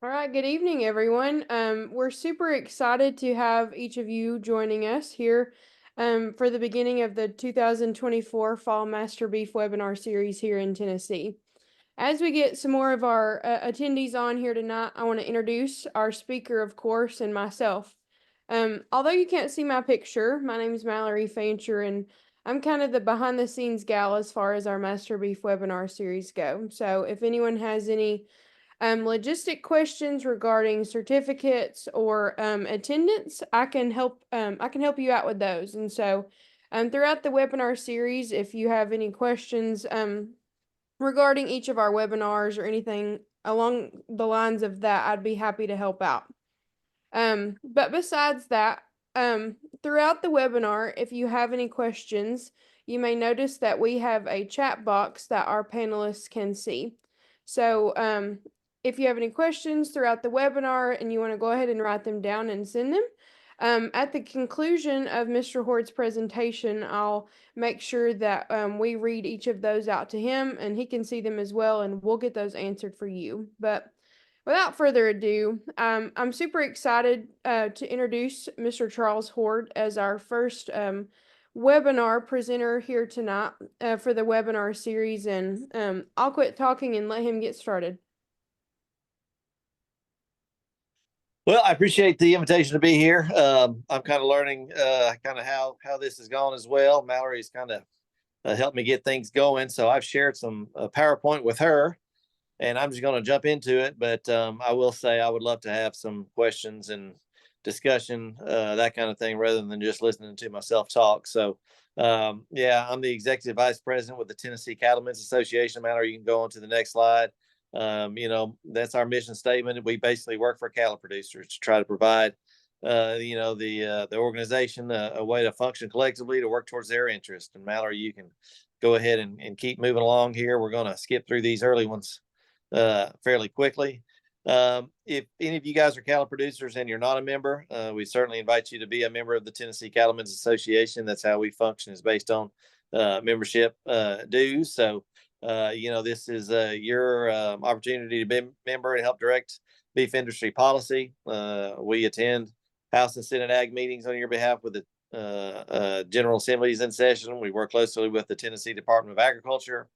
All right, good evening, everyone. We're super excited to have each of you joining us here for the beginning of the 2024 Fall Master Beef webinar series here in Tennessee. As we get some more of our attendees on here tonight, I want to introduce our speaker, of course, and myself. Although you can't see my picture, my name is Mallory Fancher, and I'm kind of the behind-the-scenes gal as far as our Master Beef webinar series go. So if anyone has any logistic questions regarding certificates or attendance, I can help you out with those. And so throughout the webinar series, if you have any questions regarding each of our webinars or anything along the lines of that, I'd be happy to help out. But besides that, throughout the webinar, if you have any questions, you may notice that we have a chat box that our panelists can see. So if you have any questions throughout the webinar and you want to go ahead and write them down and send them, at the conclusion of Mr. Hord's presentation, I'll make sure that we read each of those out to him and he can see them as well, and we'll get those answered for you. But without further ado, I'm super excited to introduce Mr. Charles Hord as our first webinar presenter here tonight for the webinar series, and I'll quit talking and let him get started. Well, I appreciate the invitation to be here. I'm kind of learning kind of how this has gone as well. Mallory's kind of helped me get things going. So I've shared some PowerPoint with her, and I'm just going to jump into it. But I will say I would love to have some questions and discussion, that kind of thing, rather than just listening to myself talk. So yeah, I'm the Executive Vice President with the Tennessee Cattlemen's Association. Mallory, you can go on to the next slide. That's our mission statement. We basically work for cattle producers to try to provide, the organization a way to function collectively to work towards their interest. And Mallory, you can go ahead and keep moving along here. We're going to skip through these early ones fairly quickly. If any of you guys are cattle producers and you're not a member, we certainly invite you to be a member of the Tennessee Cattlemen's Association. That's how we function, is based on membership dues. So this is your opportunity to be a member and help direct beef industry policy. We attend House and Senate Ag meetings on your behalf with the General Assemblies in session. We work closely with the Tennessee Department of Agriculture.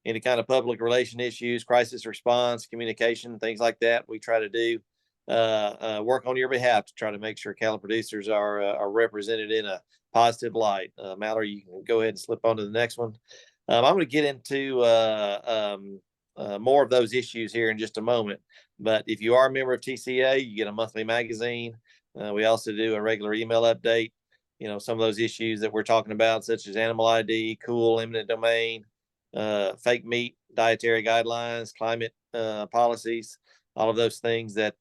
Any kind of public relation issues, crisis response, communication, things like that, we try to do work on your behalf to try to make sure cattle producers are represented in a positive light. Mallory, you can go ahead and slip on to the next one. I'm going to get into more of those issues here in just a moment. But if you are a member of TCA, you get a monthly magazine. We also do a regular email update. Some of those issues that we're talking about, such as animal ID, cool, eminent domain, fake meat, dietary guidelines, climate policies, all of those things that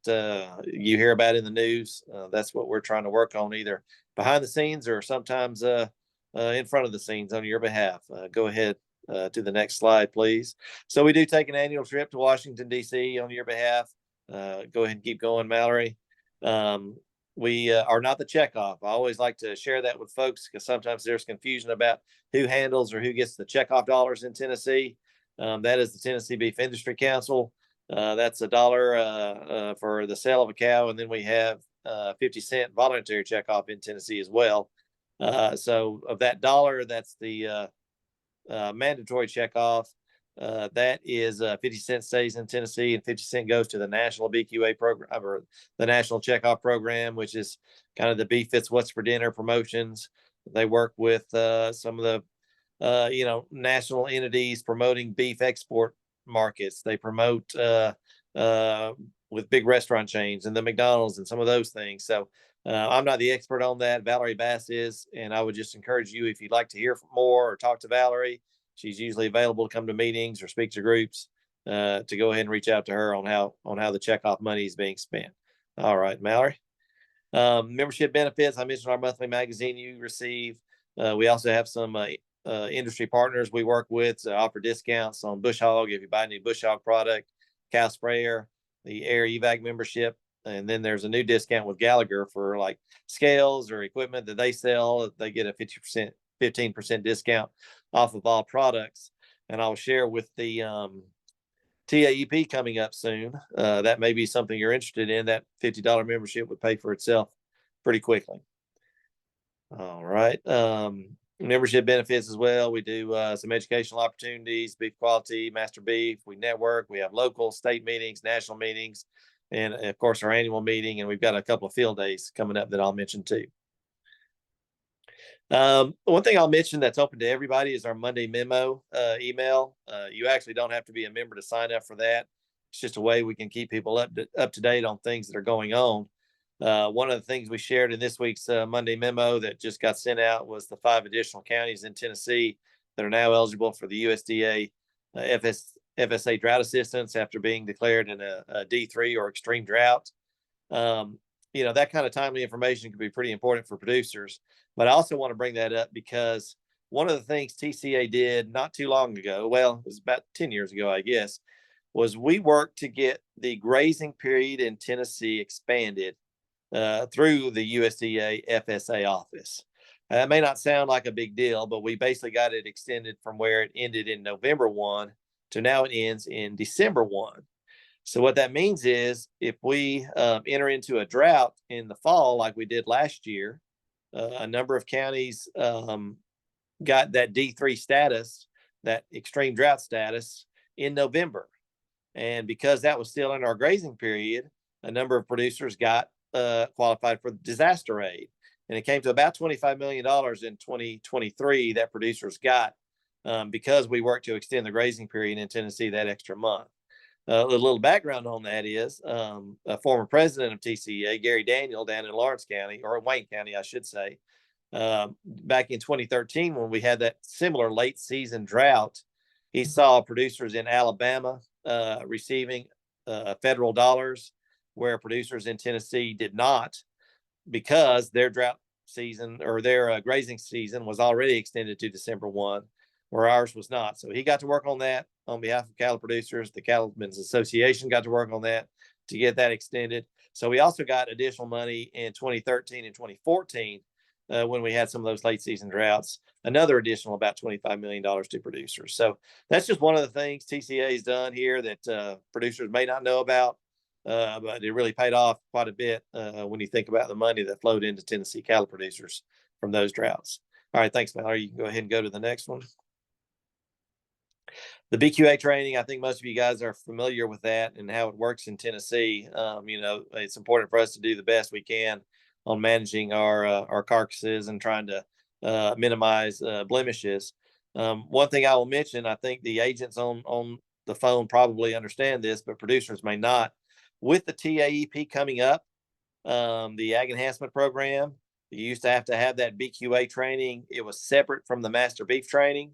you hear about in the news. That's what we're trying to work on, either behind the scenes or sometimes in front of the scenes on your behalf. Go ahead to the next slide, please. So we do take an annual trip to Washington, D.C. on your behalf. Go ahead and keep going, Mallory. We are not the checkoff. I always like to share that with folks because sometimes there's confusion about who handles or who gets the checkoff dollars in Tennessee. That is the Tennessee Beef Industry Council. That's $1 for the sale of a cow, and then we have 50-cent voluntary checkoff in Tennessee as well. So of that dollar, that's the mandatory checkoff. That is 50 cents stays in Tennessee and 50 cents goes to the National BQA program, or the National Checkoff Program, which is kind of the Beef Fits What's for Dinner promotions. They work with some of the national entities promoting beef export markets. They promote with big restaurant chains and the McDonald's and some of those things. So I'm not the expert on that. Valerie Bass is, and I would just encourage you, if you'd like to hear more or talk to Valerie, she's usually available to come to meetings or speak to groups, to go ahead and reach out to her on how the checkoff money is being spent. All right, Mallory. Membership benefits. I mentioned our monthly magazine you receive. We also have some industry partners we work with to offer discounts on bush hog if you buy a new bush hog product, cow sprayer, the air evac membership. And then there's a new discount with Gallagher for like scales or equipment that they sell. They get a 15% discount off of all products. And I'll share with the TAEP coming up soon. That may be something you're interested in. That $50 membership would pay for itself pretty quickly. All right. Membership benefits as well. We do some educational opportunities, beef quality, master beef. We network. We have local, state meetings, national meetings, and of course our annual meeting. And we've got a couple of field days coming up that I'll mention too. One thing I'll mention that's open to everybody is our Monday memo email. You actually don't have to be a member to sign up for that. It's just a way we can keep people up to date on things that are going on. One of the things we shared in this week's Monday memo that just got sent out was the 5 additional counties in Tennessee that are now eligible for the USDA FSA drought assistance after being declared in a D3 or extreme drought. That kind of timely information can be pretty important for producers. But I also want to bring that up because one of the things TCA did not too long ago, well, it was about 10 years ago, I guess, was we worked to get the grazing period in Tennessee expanded through the USDA FSA office. It may not sound like a big deal, but we basically got it extended from where it ended in November 1 to now it ends in December 1. So what that means is if we enter into a drought in the fall, like we did last year, a number of counties got that D3 status, that extreme drought status in November. And because that was still in our grazing period, a number of producers got qualified for disaster aid. And it came to about $25 million in 2023 that producers got because we worked to extend the grazing period in Tennessee that extra month. A little background on that is a former president of TCA, Gary Daniel, down in Lawrence County, or Wayne County, I should say, back in 2013, when we had that similar late season drought, he saw producers in Alabama receiving federal dollars where producers in Tennessee did not, because their drought season or their grazing season was already extended to December 1, where ours was not. So he got to work on that on behalf of cattle producers. The Cattlemen's Association got to work on that to get that extended. So we also got additional money in 2013 and 2014 when we had some of those late season droughts, another additional about $25 million to producers. So that's just one of the things TCA has done here that producers may not know about, but it really paid off quite a bit when you think about the money that flowed into Tennessee cattle producers from those droughts. All right, thanks, Mallory. You can go ahead and go to the next one. The BQA training, I think most of you guys are familiar with that and how it works in Tennessee. It's important for us to do the best we can on managing our carcasses and trying to minimize blemishes. One thing I will mention, I think the agents on the phone probably understand this, but producers may not. With the TAEP coming up, the Ag Enhancement Program, you used to have that BQA training. It was separate from the master beef training.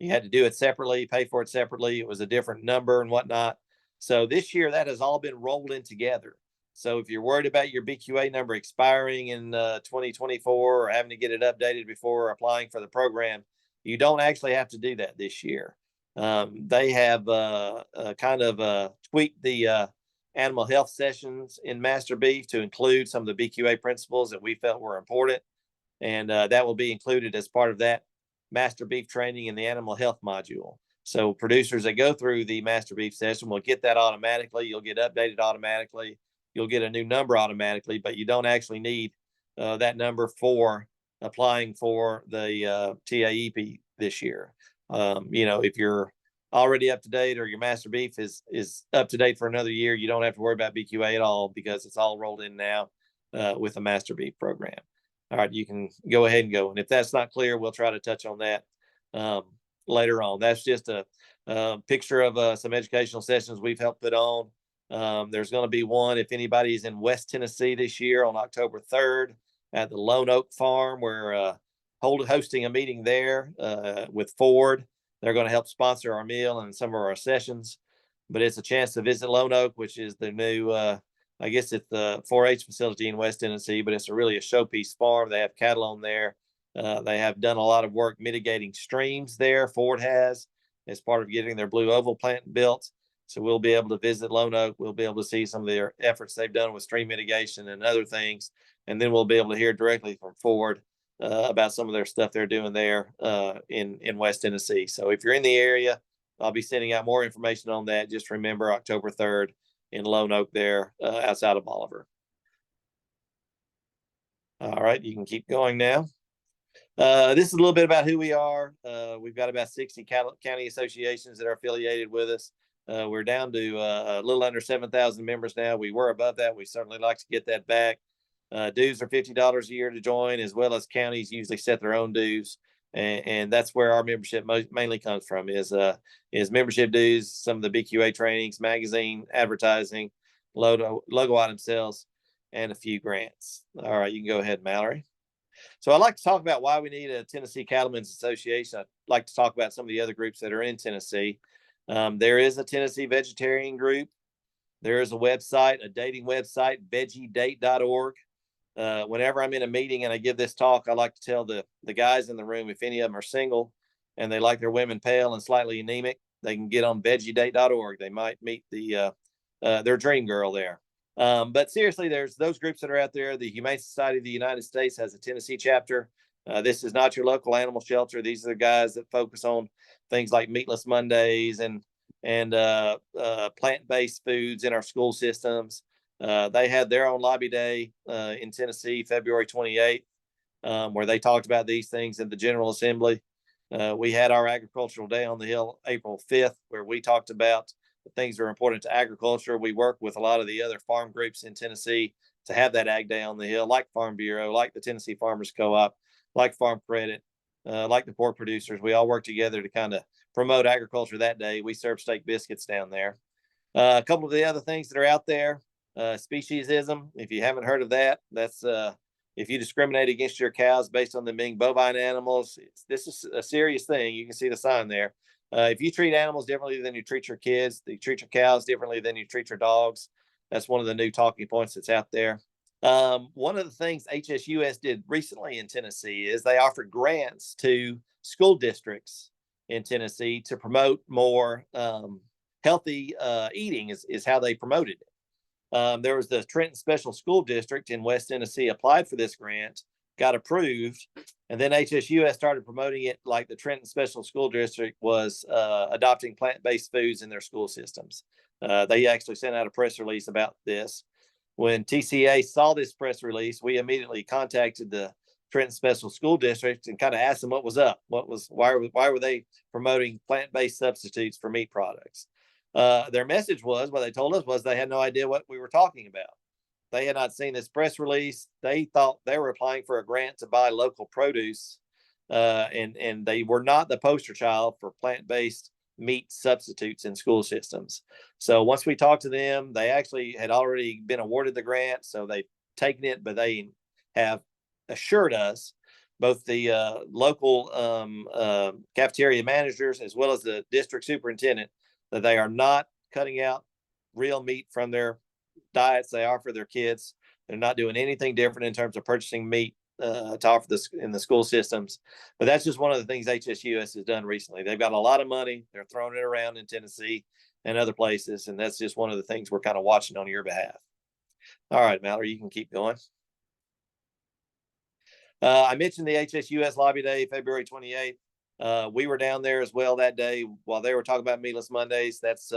You had to do it separately, pay for it separately. It was a different number and whatnot. So this year that has all been rolled in together. So if you're worried about your BQA number expiring in 2024 or having to get it updated before applying for the program, you don't actually have to do that this year. They have tweaked the animal health sessions in master beef to include some of the BQA principles that we felt were important. And that will be included as part of that master beef training in the animal health module. So producers that go through the master beef session will get that automatically. You'll get updated automatically. You'll get a new number automatically, but you don't actually need that number for applying for the TAEP this year. If you're already up to date or your master beef is up to date for another year, you don't have to worry about BQA at all because it's all rolled in now with the master beef program. All right, you can go ahead and go. And if that's not clear, we'll try to touch on that later on. That's just a picture of some educational sessions we've helped put on. There's going to be one, if anybody's in West Tennessee this year, on October 3rd at the Lone Oak Farm. We're hosting a meeting there with Hord. They're going to help sponsor our meal and some of our sessions. But it's a chance to visit Lone Oak, which is the new I guess it's the 4-H facility in West Tennessee, but it's really a showpiece farm. They have cattle on there. They have done a lot of work mitigating streams there. Hord has, as part of getting their blue oval plant built. So we'll be able to visit Lone Oak. We'll be able to see some of their efforts they've done with stream mitigation and other things. And then we'll be able to hear directly from Hord about some of their stuff they're doing there in West Tennessee. So if you're in the area, I'll be sending out more information on that. Just remember October 3rd in Lone Oak there, outside of Bolivar. All right, you can keep going now. This is a little bit about who we are. We've got about 60 county associations that are affiliated with us. We're down to a little under 7,000 members now. We were above that. We certainly like to get that back. Dues are $50 a year to join, as well as counties usually set their own dues. And that's where our membership mainly comes from is membership dues, some of the BQA trainings, magazine, advertising, logo item sales, and a few grants. All right, you can go ahead, Mallory. So I'd like to talk about why we need a Tennessee Cattlemen's Association. I'd like to talk about some of the other groups that are in Tennessee. There is a Tennessee vegetarian group. There is a website, a dating website, veggiedate.org. Whenever I'm in a meeting and I give this talk, I like to tell the guys in the room, if any of them are single and they like their women pale and slightly anemic, they can get on veggiedate.org. They might meet their dream girl there. But seriously, there's those groups that are out there. The Humane Society of the United States has a Tennessee chapter. This is not your local animal shelter. These are the guys that focus on things like Meatless Mondays and plant-based foods in our school systems. They had their own lobby day in Tennessee, February 28th, where they talked about these things in the General Assembly. We had our agricultural day on the Hill April 5th, where we talked about the things that are important to agriculture. We work with a lot of the other farm groups in Tennessee to have that Ag Day on the Hill, like Farm Bureau, like the Tennessee Farmers Co-op, like Farm Credit, like the pork producers. We all work together to kind of promote agriculture that day. We serve steak biscuits down there. A couple of the other things that are out there, speciesism. If you haven't heard of that, that's if you discriminate against your cows based on them being bovine animals, this is a serious thing. You can see the sign there. If you treat animals differently than you treat your kids, you treat your cows differently than you treat your dogs. That's one of the new talking points that's out there. One of the things HSUS did recently in Tennessee is they offered grants to school districts in Tennessee to promote more healthy eating is how they promoted it. There was the Trenton Special School District in West Tennessee applied for this grant, got approved, and then HSUS started promoting it like the Trenton Special School District was adopting plant-based foods in their school systems. They actually sent out a press release about this. When TCA saw this press release, we immediately contacted the Trenton Special School District and kind of asked them what was up. Why were they promoting plant-based substitutes for meat products? Their message was, what they told us was they had no idea what we were talking about. They had not seen this press release. They thought they were applying for a grant to buy local produce, and they were not the poster child for plant-based meat substitutes in school systems. So once we talked to them, they actually had already been awarded the grant, so they've taken it, but they have assured us, both the local cafeteria managers as well as the district superintendent, that they are not cutting out real meat from their diets they offer their kids. They're not doing anything different in terms of purchasing meat to offer this in the school systems. But that's just one of the things HSUS has done recently. They've got a lot of money. They're throwing it around in Tennessee and other places. And that's just one of the things we're kind of watching on your behalf. All right, Mallory, you can keep going. I mentioned the HSUS Lobby Day, February 28th. We were down there as well that day while they were talking about Meatless Mondays. That's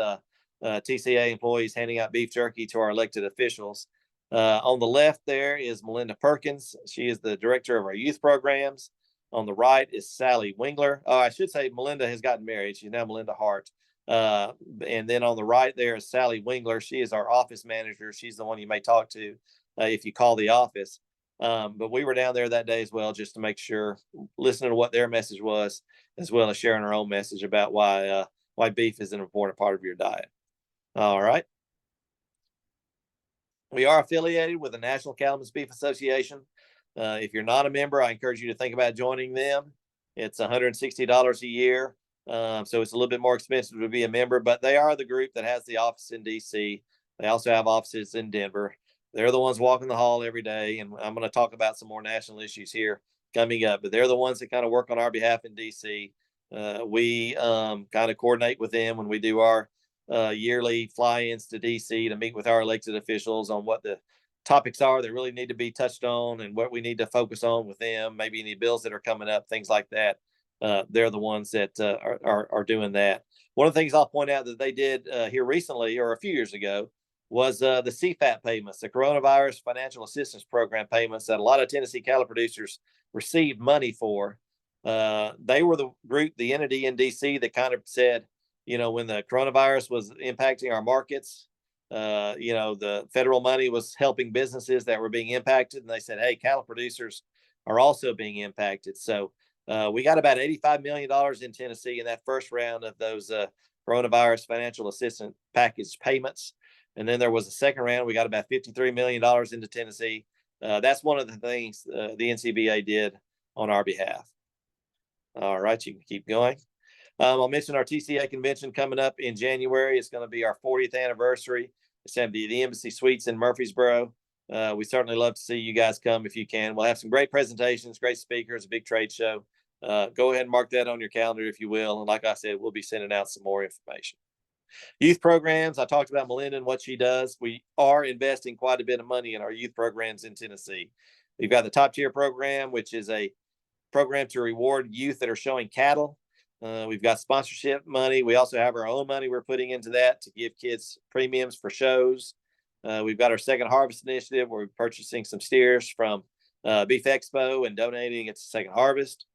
TCA employees handing out beef jerky to our elected officials. On the left there is Melinda Perkins. She is the director of our youth programs. On the right is Sally Wingler. Oh, I should say Melinda has gotten married. She's now Melinda Hart. And then on the right there is Sally Wingler. She is our office manager. She's the one you may talk to if you call the office. But we were down there that day as well, just to make sure, listening to what their message was, as well as sharing our own message about why beef is an important part of your diet. All right. We are affiliated with the National Cattlemen's Beef Association. If you're not a member, I encourage you to think about joining them. It's $160 a year. So it's a little bit more expensive to be a member, but they are the group that has the office in DC. They also have offices in Denver. They're the ones walking the hall every day. And I'm going to talk about some more national issues here coming up, but they're the ones that kind of work on our behalf in DC. We kind of coordinate with them when we do our yearly fly-ins to DC to meet with our elected officials on what the topics are that really need to be touched on and what we need to focus on with them, maybe any bills that are coming up, things like that. they're the ones that are doing that. One of the things I'll point out that they did here recently, or a few years ago, was the CFAP payments, the Coronavirus Financial Assistance Program payments that a lot of Tennessee cattle producers received money for. They were the entity in DC that kind of said, when the coronavirus was impacting our markets, the federal money was helping businesses that were being impacted. And they said, hey, cattle producers are also being impacted. So we got about $85 million in Tennessee in that first round of those coronavirus financial assistance package payments. And then there was a second round. We got about $53 million into Tennessee. That's one of the things the NCBA did on our behalf. All right, you can keep going. I'll mention our TCA convention coming up in January. It's going to be our 40th anniversary. It's going to be the Embassy Suites in Murfreesboro. We certainly love to see you guys come if you can. We'll have some great presentations, great speakers, a big trade show. Go ahead and mark that on your calendar if you will. And like I said, we'll be sending out some more information. Youth programs, I talked about Melinda and what she does. We are investing quite a bit of money in our youth programs in Tennessee. We've got the Top Tier program, which is a program to reward youth that are showing cattle. We've got sponsorship money. We also have our own money we're putting into that to give kids premiums for shows. We've got our Second Harvest initiative where we're purchasing some steers from Beef Expo and donating it to Second Harvest.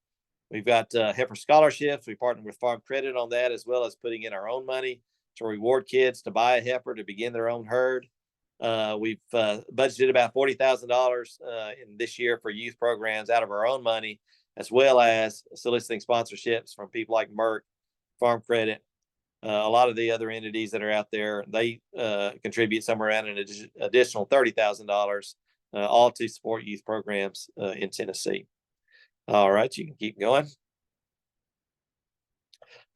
We've got heifer scholarships. We partnered with Farm Credit on that, as well as putting in our own money to reward kids to buy a heifer to begin their own herd. We've budgeted about $40,000 in this year for youth programs out of our own money, as well as soliciting sponsorships from people like Merck, Farm Credit, a lot of the other entities that are out there. They contribute somewhere around an additional $30,000, all to support youth programs in Tennessee. All right, you can keep going.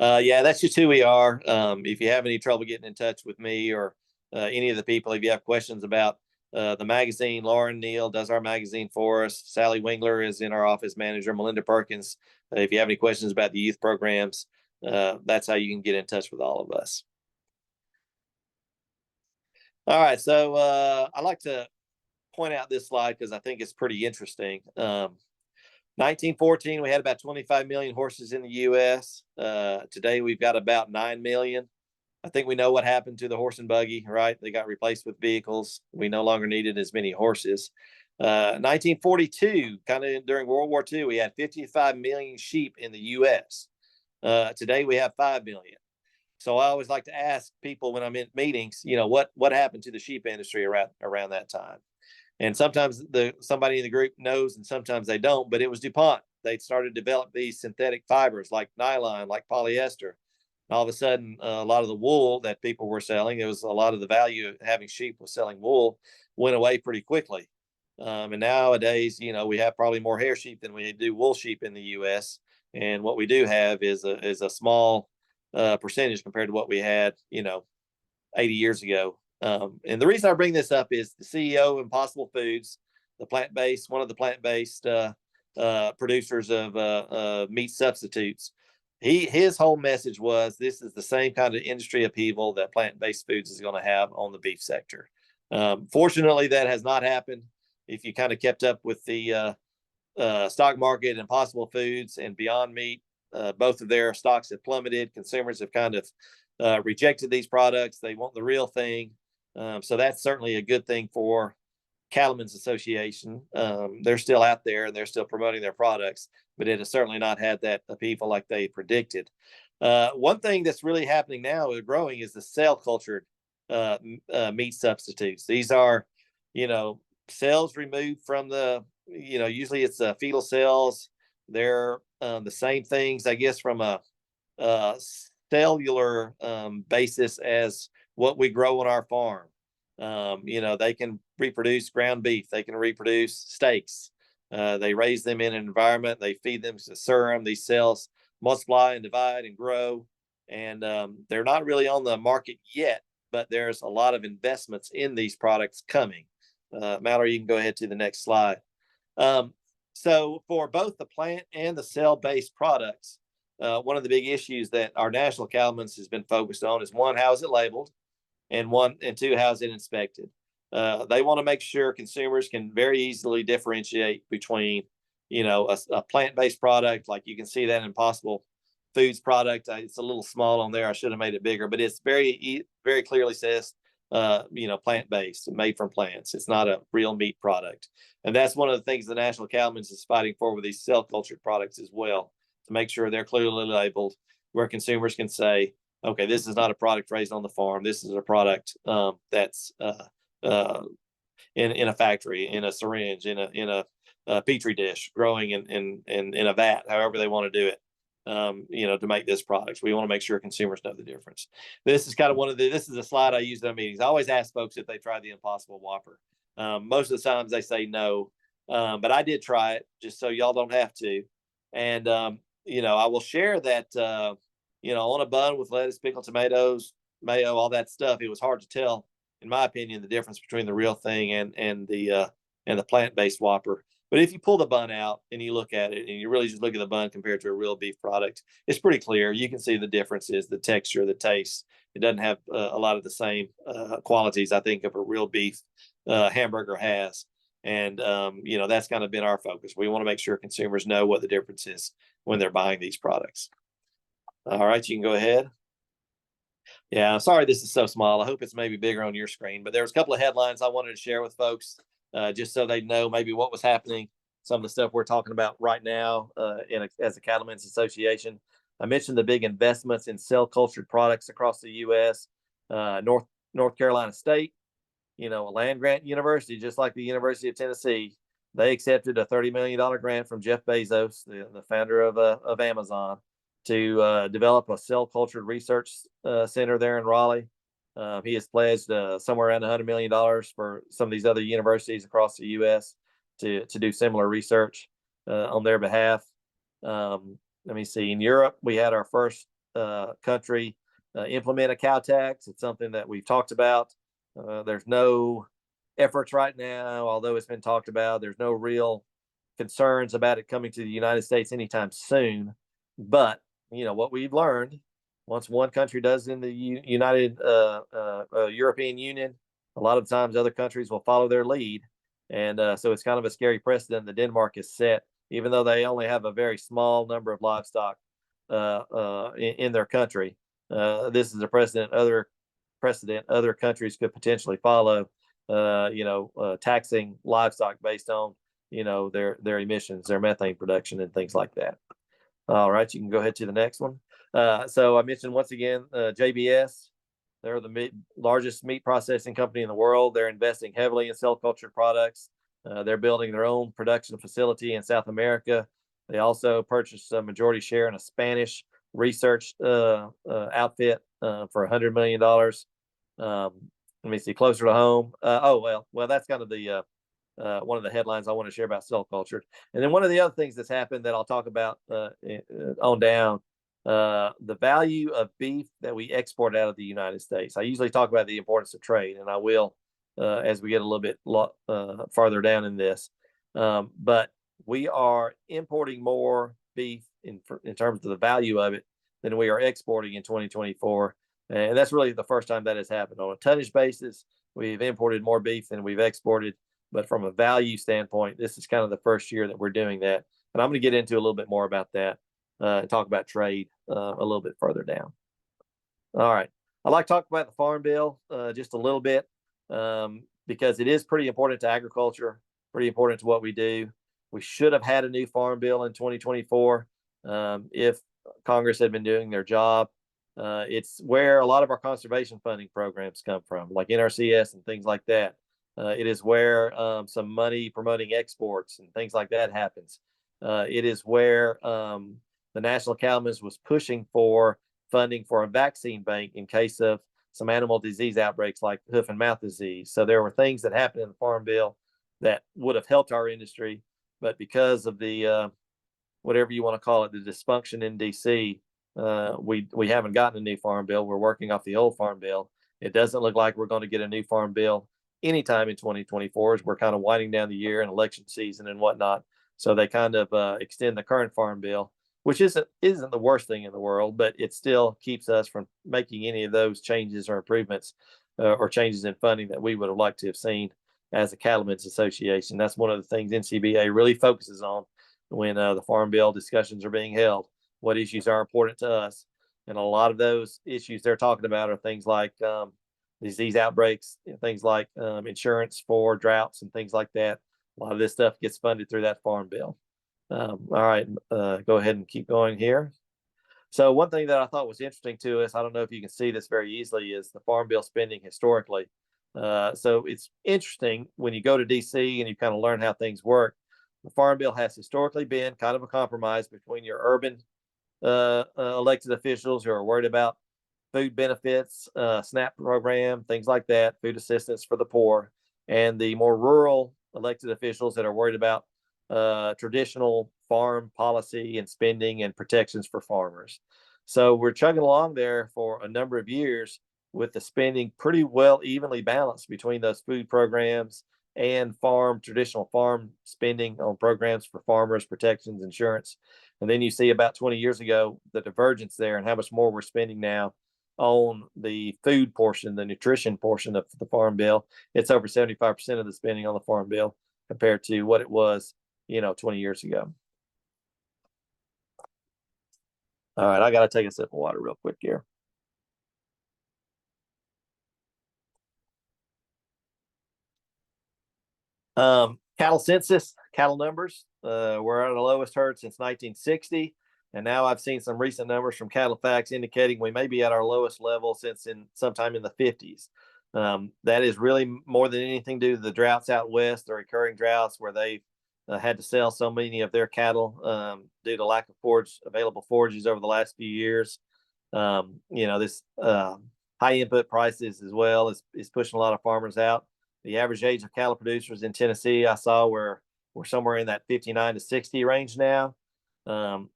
Yeah, that's just who we are. If you have any trouble getting in touch with me or any of the people, if you have questions about the magazine, Lauren Neal does our magazine for us. Sally Wingler is in our office manager. Melinda Perkins. If you have any questions about the youth programs, that's how you can get in touch with all of us. All right, so I like to point out this slide because I think it's pretty interesting. 1914, we had about 25 million horses in the U.S. Today, we've got about 9 million. I think we know what happened to the horse and buggy, right? They got replaced with vehicles. We no longer needed as many horses. 1942, kind of during World War II, we had 55 million sheep in the U.S. Today, we have 5 million. So I always like to ask people when I'm in meetings, what happened to the sheep industry around that time? And sometimes somebody in the group knows and sometimes they don't, but it was DuPont. They started to develop these synthetic fibers like nylon, like polyester. And all of a sudden, a lot of the wool that people were selling, it was a lot of the value of having sheep was selling wool, went away pretty quickly. And nowadays, we have probably more hair sheep than we do wool sheep in the U.S. And what we do have is a small percentage compared to what we had, 80 years ago. And the reason I bring this up is the CEO of Impossible Foods, one of the plant-based producers of meat substitutes. His whole message was this is the same kind of industry upheaval that plant-based foods is going to have on the beef sector. Fortunately, that has not happened. If you kind of kept up with the stock market, Impossible Foods and Beyond Meat, both of their stocks have plummeted. Consumers have kind of rejected these products. They want the real thing. So that's certainly a good thing for Cattlemen's Association. They're still out there and they're still promoting their products, but it has certainly not had that upheaval like they predicted. One thing that's really happening now is growing is the cell cultured meat substitutes. These are, cells removed from usually it's fetal cells. They're the same things, I guess, from a cellular basis as what we grow on our farm. They can reproduce ground beef. They can reproduce steaks. They raise them in an environment. They feed them to serum. These cells multiply and divide and grow. And they're not really on the market yet, but there's a lot of investments in these products coming. Mallory, you can go ahead to the next slide. So for both the plant and the cell-based products, one of the big issues that our National Cattlemen's has been focused on is one, how is it labeled? And two, how is it inspected? They want to make sure consumers can very easily differentiate between a plant-based product, like you can see that Impossible Foods product. It's a little small on there. I should have made it bigger, but it's very clearly says, plant-based, made from plants. It's not a real meat product. And that's one of the things the National Cattlemen's is fighting for with these cell-cultured products as well, to make sure they're clearly labeled where consumers can say, okay, this is not a product raised on the farm. This is a product that's in a factory, in a syringe, in a petri dish, growing in a vat, however they want to do it. To make this product, we want to make sure consumers know the difference. This is kind of this is a slide I use in meetings. I always ask folks if they tried the Impossible Whopper. Most of the times they say no, but I did try it just so y'all don't have to. And I will share that on a bun with lettuce, pickled tomatoes, mayo, all that stuff. It was hard to tell, in my opinion, the difference between the real thing and the plant-based Whopper. But if you pull the bun out and you look at it and you really just look at the bun compared to a real beef product, it's pretty clear. You can see the differences, the texture, the taste. It doesn't have a lot of the same qualities, I think, of a real beef hamburger has. And, that's kind of been our focus. We want to make sure consumers know what the difference is when they're buying these products. All right, you can go ahead. Yeah, I'm sorry this is so small. I hope it's maybe bigger on your screen, but there was a couple of headlines I wanted to share with folks. Just so they know maybe what was happening, some of the stuff we're talking about right now as a Cattlemen's Association. I mentioned the big investments in cell-cultured products across the U.S. North Carolina State, a land-grant university, just like the University of Tennessee. They accepted a $30 million grant from Jeff Bezos, the founder of Amazon, to develop a cell-cultured research center there in Raleigh. He has pledged somewhere around $100 million for some of these other universities across the U.S. to do similar research on their behalf. Let me see. In Europe, we had our first country implement a cow tax. It's something that we've talked about. There's no efforts right now, although it's been talked about. There's no real concerns about it coming to the United States anytime soon. But, what we've learned, once one country does in the United European Union, a lot of times other countries will follow their lead. And so it's kind of a scary precedent that Denmark has set, even though they only have a very small number of livestock in their country. This is a precedent other countries could potentially follow, taxing livestock based on, their emissions, their methane production and things like that. All right, you can go ahead to the next one. So I mentioned once again, JBS, they're the largest meat processing company in the world. They're investing heavily in cell-cultured products. They're building their own production facility in South America. They also purchased a majority share in a Spanish research outfit for $100 million. Let me see, closer to home. Well, that's kind of the one of the headlines I want to share about cell culture. And then one of the other things that's happened that I'll talk about on down, the value of beef that we export out of the United States. I usually talk about the importance of trade, and I will as we get a little bit farther down in this. But we are importing more beef in terms of the value of it than we are exporting in 2024. And that's really the first time that has happened. On a tonnage basis, we've imported more beef than we've exported. But from a value standpoint, this is kind of the first year that we're doing that. And I'm going to get into a little bit more about that and talk about trade a little bit further down. All right. I'd like to talk about the Farm Bill just a little bit because it is pretty important to agriculture, pretty important to what we do. We should have had a new Farm Bill in 2024 if Congress had been doing their job. It's where a lot of our conservation funding programs come from, like NRCS and things like that. It is where some money promoting exports and things like that happens. It is where the National Cattlemen's was pushing for funding for a vaccine bank in case of some animal disease outbreaks like hoof and mouth disease. So there were things that happened in the Farm Bill that would have helped our industry, but because of the whatever you want to call it, the dysfunction in DC, we haven't gotten a new Farm Bill. We're working off the old Farm Bill. It doesn't look like we're going to get a new Farm Bill anytime in 2024 as we're kind of winding down the year and election season and whatnot. So they kind of extend the current Farm Bill, which isn't the worst thing in the world, but it still keeps us from making any of those changes or improvements or changes in funding that we would have liked to have seen as a Cattlemen's Association. That's one of the things NCBA really focuses on when the Farm Bill discussions are being held. What issues are important to us? And a lot of those issues they're talking about are things like disease outbreaks, things like insurance for droughts and things like that. A lot of this stuff gets funded through that Farm Bill. All right, go ahead and keep going here. So one thing that I thought was interesting to us, I don't know if you can see this very easily, is the Farm Bill spending historically. So it's interesting when you go to DC and you kind of learn how things work. The Farm Bill has historically been kind of a compromise between your urban elected officials who are worried about food benefits, SNAP program, things like that, food assistance for the poor, and the more rural elected officials that are worried about traditional farm policy and spending and protections for farmers. So we're chugging along there for a number of years with the spending pretty well evenly balanced between those food programs and traditional farm spending on programs for farmers, protections, insurance. And then you see about 20 years ago, the divergence there and how much more we're spending now on the food portion, the nutrition portion of the Farm Bill. It's over 75% of the spending on the Farm Bill compared to what it was, 20 years ago. All right, I got to take a sip of water real quick here. Cattle census, cattle numbers. We're at the lowest herd since 1960. And now I've seen some recent numbers from Cattle Facts indicating we may be at our lowest level since sometime in the 50s. That is really more than anything due to the droughts out west, the recurring droughts where they've had to sell so many of their cattle due to lack of available forages over the last few years. This high input prices as well is pushing a lot of farmers out. The average age of cattle producers in Tennessee, I saw we're somewhere in that 59 to 60 range now.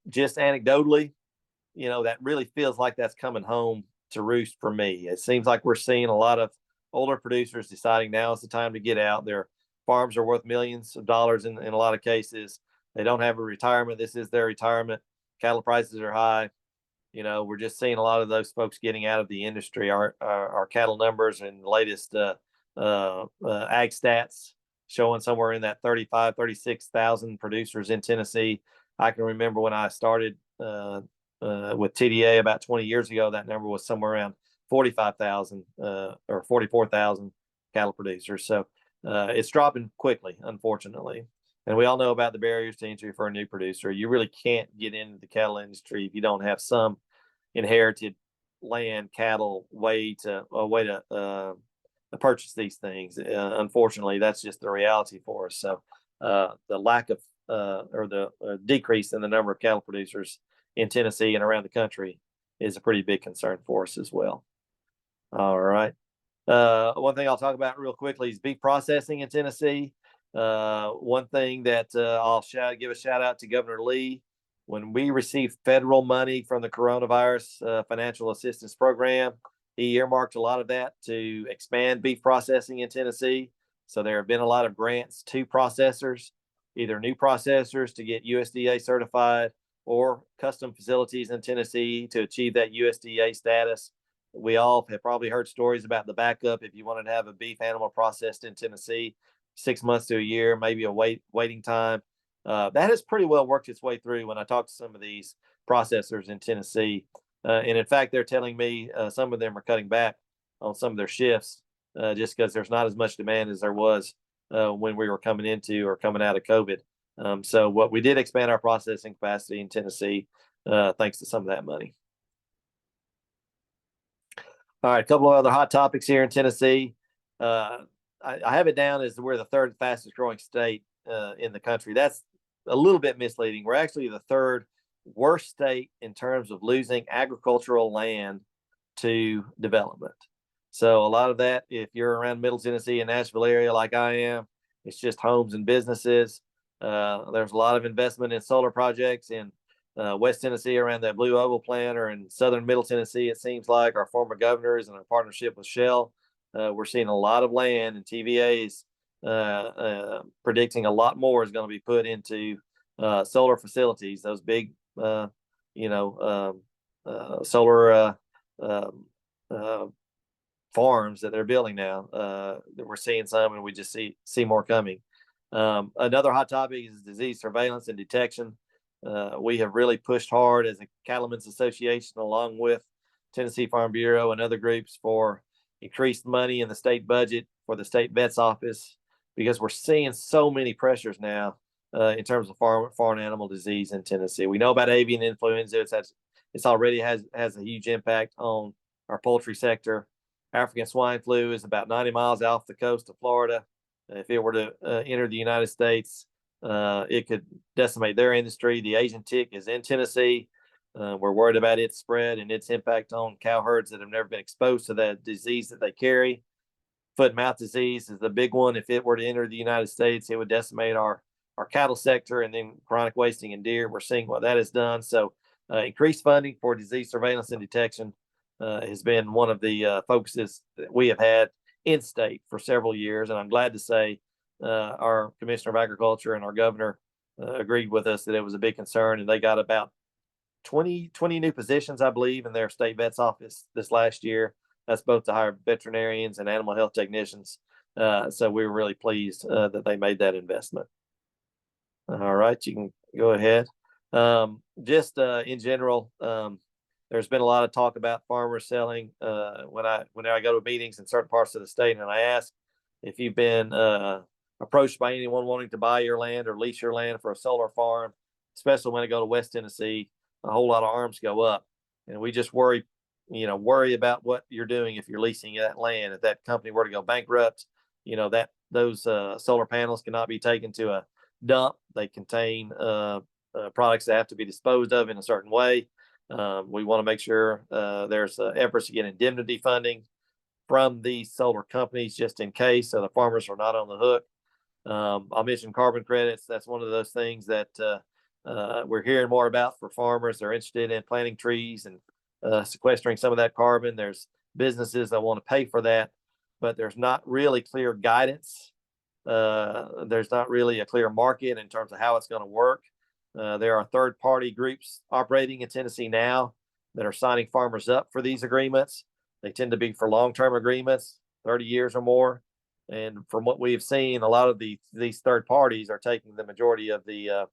Just anecdotally, that really feels like that's coming home to roost for me. It seems like we're seeing a lot of older producers deciding now is the time to get out. Their farms are worth millions of dollars in a lot of cases. They don't have a retirement. This is their retirement. Cattle prices are high. We're just seeing a lot of those folks getting out of the industry. Our cattle numbers and the latest ag stats showing somewhere in that 35, 36,000 producers in Tennessee. I can remember when I started with TDA about 20 years ago, that number was somewhere around 45,000 or 44,000 cattle producers. So it's dropping quickly, unfortunately. And we all know about the barriers to entry for a new producer. You really can't get into the cattle industry if you don't have some inherited land, cattle, way to purchase these things. Unfortunately, that's just the reality for us. So the lack of or the decrease in the number of cattle producers in Tennessee and around the country is a pretty big concern for us as well. All right. One thing I'll talk about real quickly is beef processing in Tennessee. One thing that I'll give a shout out to Governor Lee. When we received federal money from the coronavirus financial assistance program, he earmarked a lot of that to expand beef processing in Tennessee. So there have been a lot of grants to processors, either new processors to get USDA certified or custom facilities in Tennessee to achieve that USDA status. We all have probably heard stories about the backup if you wanted to have a beef animal processed in Tennessee, 6 months to a year, maybe a waiting time. That has pretty well worked its way through when I talk to some of these processors in Tennessee. And in fact, they're telling me some of them are cutting back on some of their shifts just because there's not as much demand as there was when we were coming into or coming out of COVID. So what we did expand our processing capacity in Tennessee thanks to some of that money. All right, a couple of other hot topics here in Tennessee. I have it down as we're the third fastest growing state in the country. That's a little bit misleading. We're actually the third worst state in terms of losing agricultural land to development. So a lot of that, if you're around Middle Tennessee and Nashville area like I am, it's just homes and businesses. There's a lot of investment in solar projects in West Tennessee around that Blue Oval plant, or in southern Middle Tennessee. It seems like our former governor is in a partnership with Shell. We're seeing a lot of land, and TVA's predicting a lot more is going to be put into solar facilities, those big, solar farms that they're building now. That we're seeing some, and we just see more coming. Another hot topic is disease surveillance and detection. We have really pushed hard as a Cattlemen's Association, along with Tennessee Farm Bureau and other groups, for increased money in the state budget for the state vet's office, because we're seeing so many pressures now in terms of foreign animal disease in Tennessee. We know about avian influenza. It's already has a huge impact on our poultry sector. African swine flu is about 90 miles off the coast of Florida. If it were to enter the United States, it could decimate their industry. The Asian tick is in Tennessee. We're worried about its spread and its impact on cow herds that have never been exposed to that disease that they carry. Foot and mouth disease is the big one. If it were to enter the United States, it would decimate our cattle sector, and then chronic wasting in deer. We're seeing what that has done. So increased funding for disease surveillance and detection has been one of the focuses that we have had in state for several years. And I'm glad to say our Commissioner of Agriculture and our governor agreed with us that it was a big concern, and they got about 20 new positions, I believe, in their state vet's office this last year. That's both to hire veterinarians and animal health technicians. So we were really pleased that they made that investment. All right, you can go ahead. Just in general, there's been a lot of talk about farmers selling. When I go to meetings in certain parts of the state, and I ask if you've been approached by anyone wanting to buy your land or lease your land for a solar farm, especially when I go to West Tennessee, a whole lot of arms go up, and we just worry about what you're doing if you're leasing that land. If that company were to go bankrupt, that those solar panels cannot be taken to a dump. They contain products that have to be disposed of in a certain way. We want to make sure there's efforts to get indemnity funding from these solar companies just in case, so the farmers are not on the hook. I'll mention carbon credits. That's one of those things that we're hearing more about for farmers. They're interested in planting trees and sequestering some of that carbon. There's businesses that want to pay for that, but there's not really clear guidance. There's not really a clear market in terms of how it's going to work. There are third-party groups operating in Tennessee now that are signing farmers up for these agreements. They tend to be for long-term agreements, 30 years or more. And from what we've seen, a lot of these third parties are taking the majority of the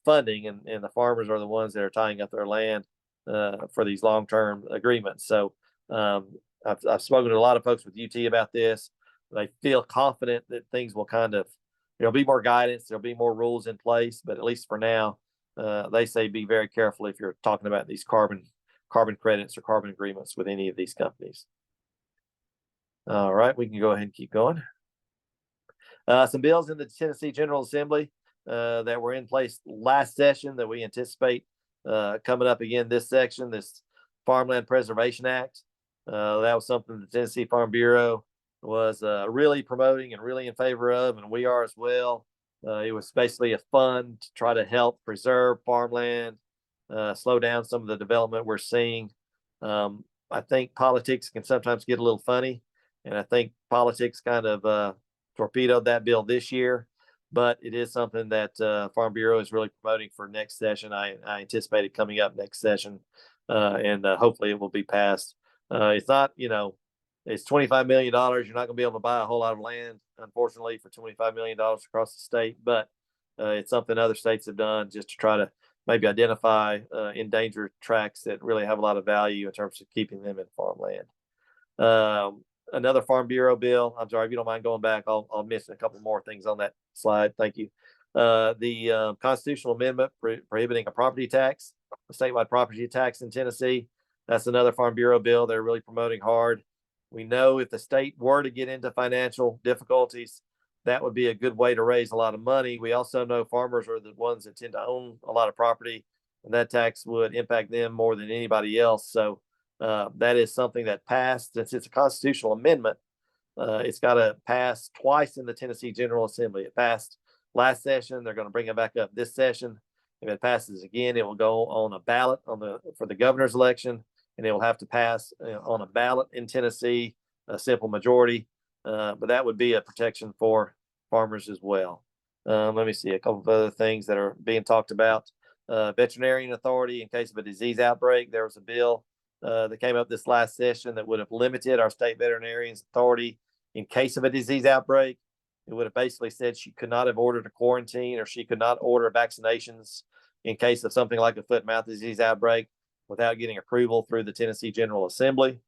funding, and the farmers are the ones that are tying up their land for these long-term agreements. So I've spoken to a lot of folks with UT about this. They feel confident that things will there'll be more guidance, there'll be more rules in place, but at least for now, they say be very careful if you're talking about these carbon credits or carbon agreements with any of these companies. All right, we can go ahead and keep going. Some bills in the Tennessee General Assembly that were in place last session that we anticipate coming up again this section, this Farmland Preservation Act. That was something the Tennessee Farm Bureau was really promoting and really in favor of, and we are as well. It was basically a fund to try to help preserve farmland, slow down some of the development we're seeing. I think politics can sometimes get a little funny, and I think politics kind of torpedoed that bill this year, but it is something that Farm Bureau is really promoting for next session. I anticipate it coming up next session, and hopefully it will be passed. It's not, it's $25 million. You're not going to be able to buy a whole lot of land, unfortunately, for $25 million across the state, but it's something other states have done just to try to maybe identify endangered tracts that really have a lot of value in terms of keeping them in farmland. Another Farm Bureau bill. I'm sorry, if you don't mind going back, I'll mention a couple more things on that slide. Thank you. The constitutional amendment prohibiting a property tax, a statewide property tax in Tennessee. That's another Farm Bureau bill they're really promoting hard. We know if the state were to get into financial difficulties, that would be a good way to raise a lot of money. We also know farmers are the ones that tend to own a lot of property, and that tax would impact them more than anybody else. So that is something that passed. Since it's a constitutional amendment, it's got to pass twice in the Tennessee General Assembly. It passed last session. They're going to bring it back up this session. If it passes again, it will go on a ballot for the governor's election, and it will have to pass on a ballot in Tennessee, a simple majority. But that would be a protection for farmers as well. Let me see a couple of other things that are being talked about. Veterinarian authority in case of a disease outbreak. There was a bill that came up this last session that would have limited our state veterinarian's authority in case of a disease outbreak. It would have basically said she could not have ordered a quarantine, or she could not order vaccinations in case of something like a foot and mouth disease outbreak without getting approval through the Tennessee General Assembly.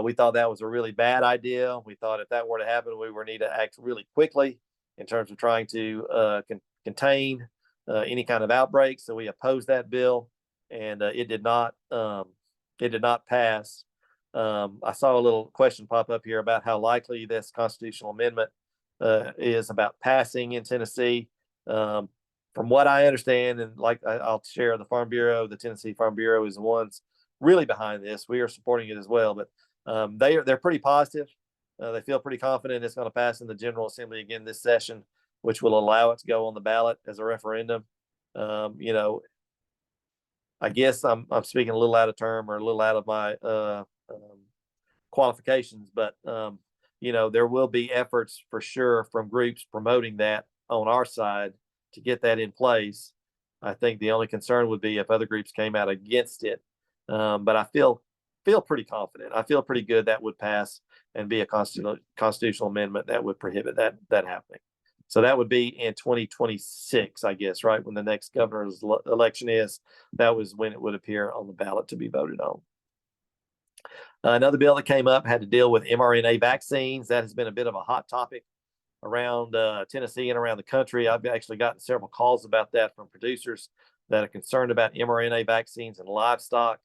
We thought that was a really bad idea. We thought if that were to happen, we would need to act really quickly in terms of trying to contain any kind of outbreak. So we opposed that bill, and it did not pass. I saw a little question pop up here about how likely this constitutional amendment is about passing in Tennessee. From what I understand, and like I'll share, the Farm Bureau, the Tennessee Farm Bureau is the ones really behind this. We are supporting it as well, but they're pretty positive. They feel pretty confident it's going to pass in the General Assembly again this session, which will allow it to go on the ballot as a referendum. I guess I'm speaking a little out of term or a little out of my qualifications, but there will be efforts for sure from groups promoting that on our side to get that in place. I think the only concern would be if other groups came out against it. But I feel pretty confident. I feel pretty good that would pass and be a constitutional amendment that would prohibit that happening. So that would be in 2026, I guess, right? When the next governor's election is, that was when it would appear on the ballot to be voted on. Another bill that came up had to deal with mRNA vaccines. That has been a bit of a hot topic around Tennessee and around the country. I've actually gotten several calls about that from producers that are concerned about mRNA vaccines in livestock.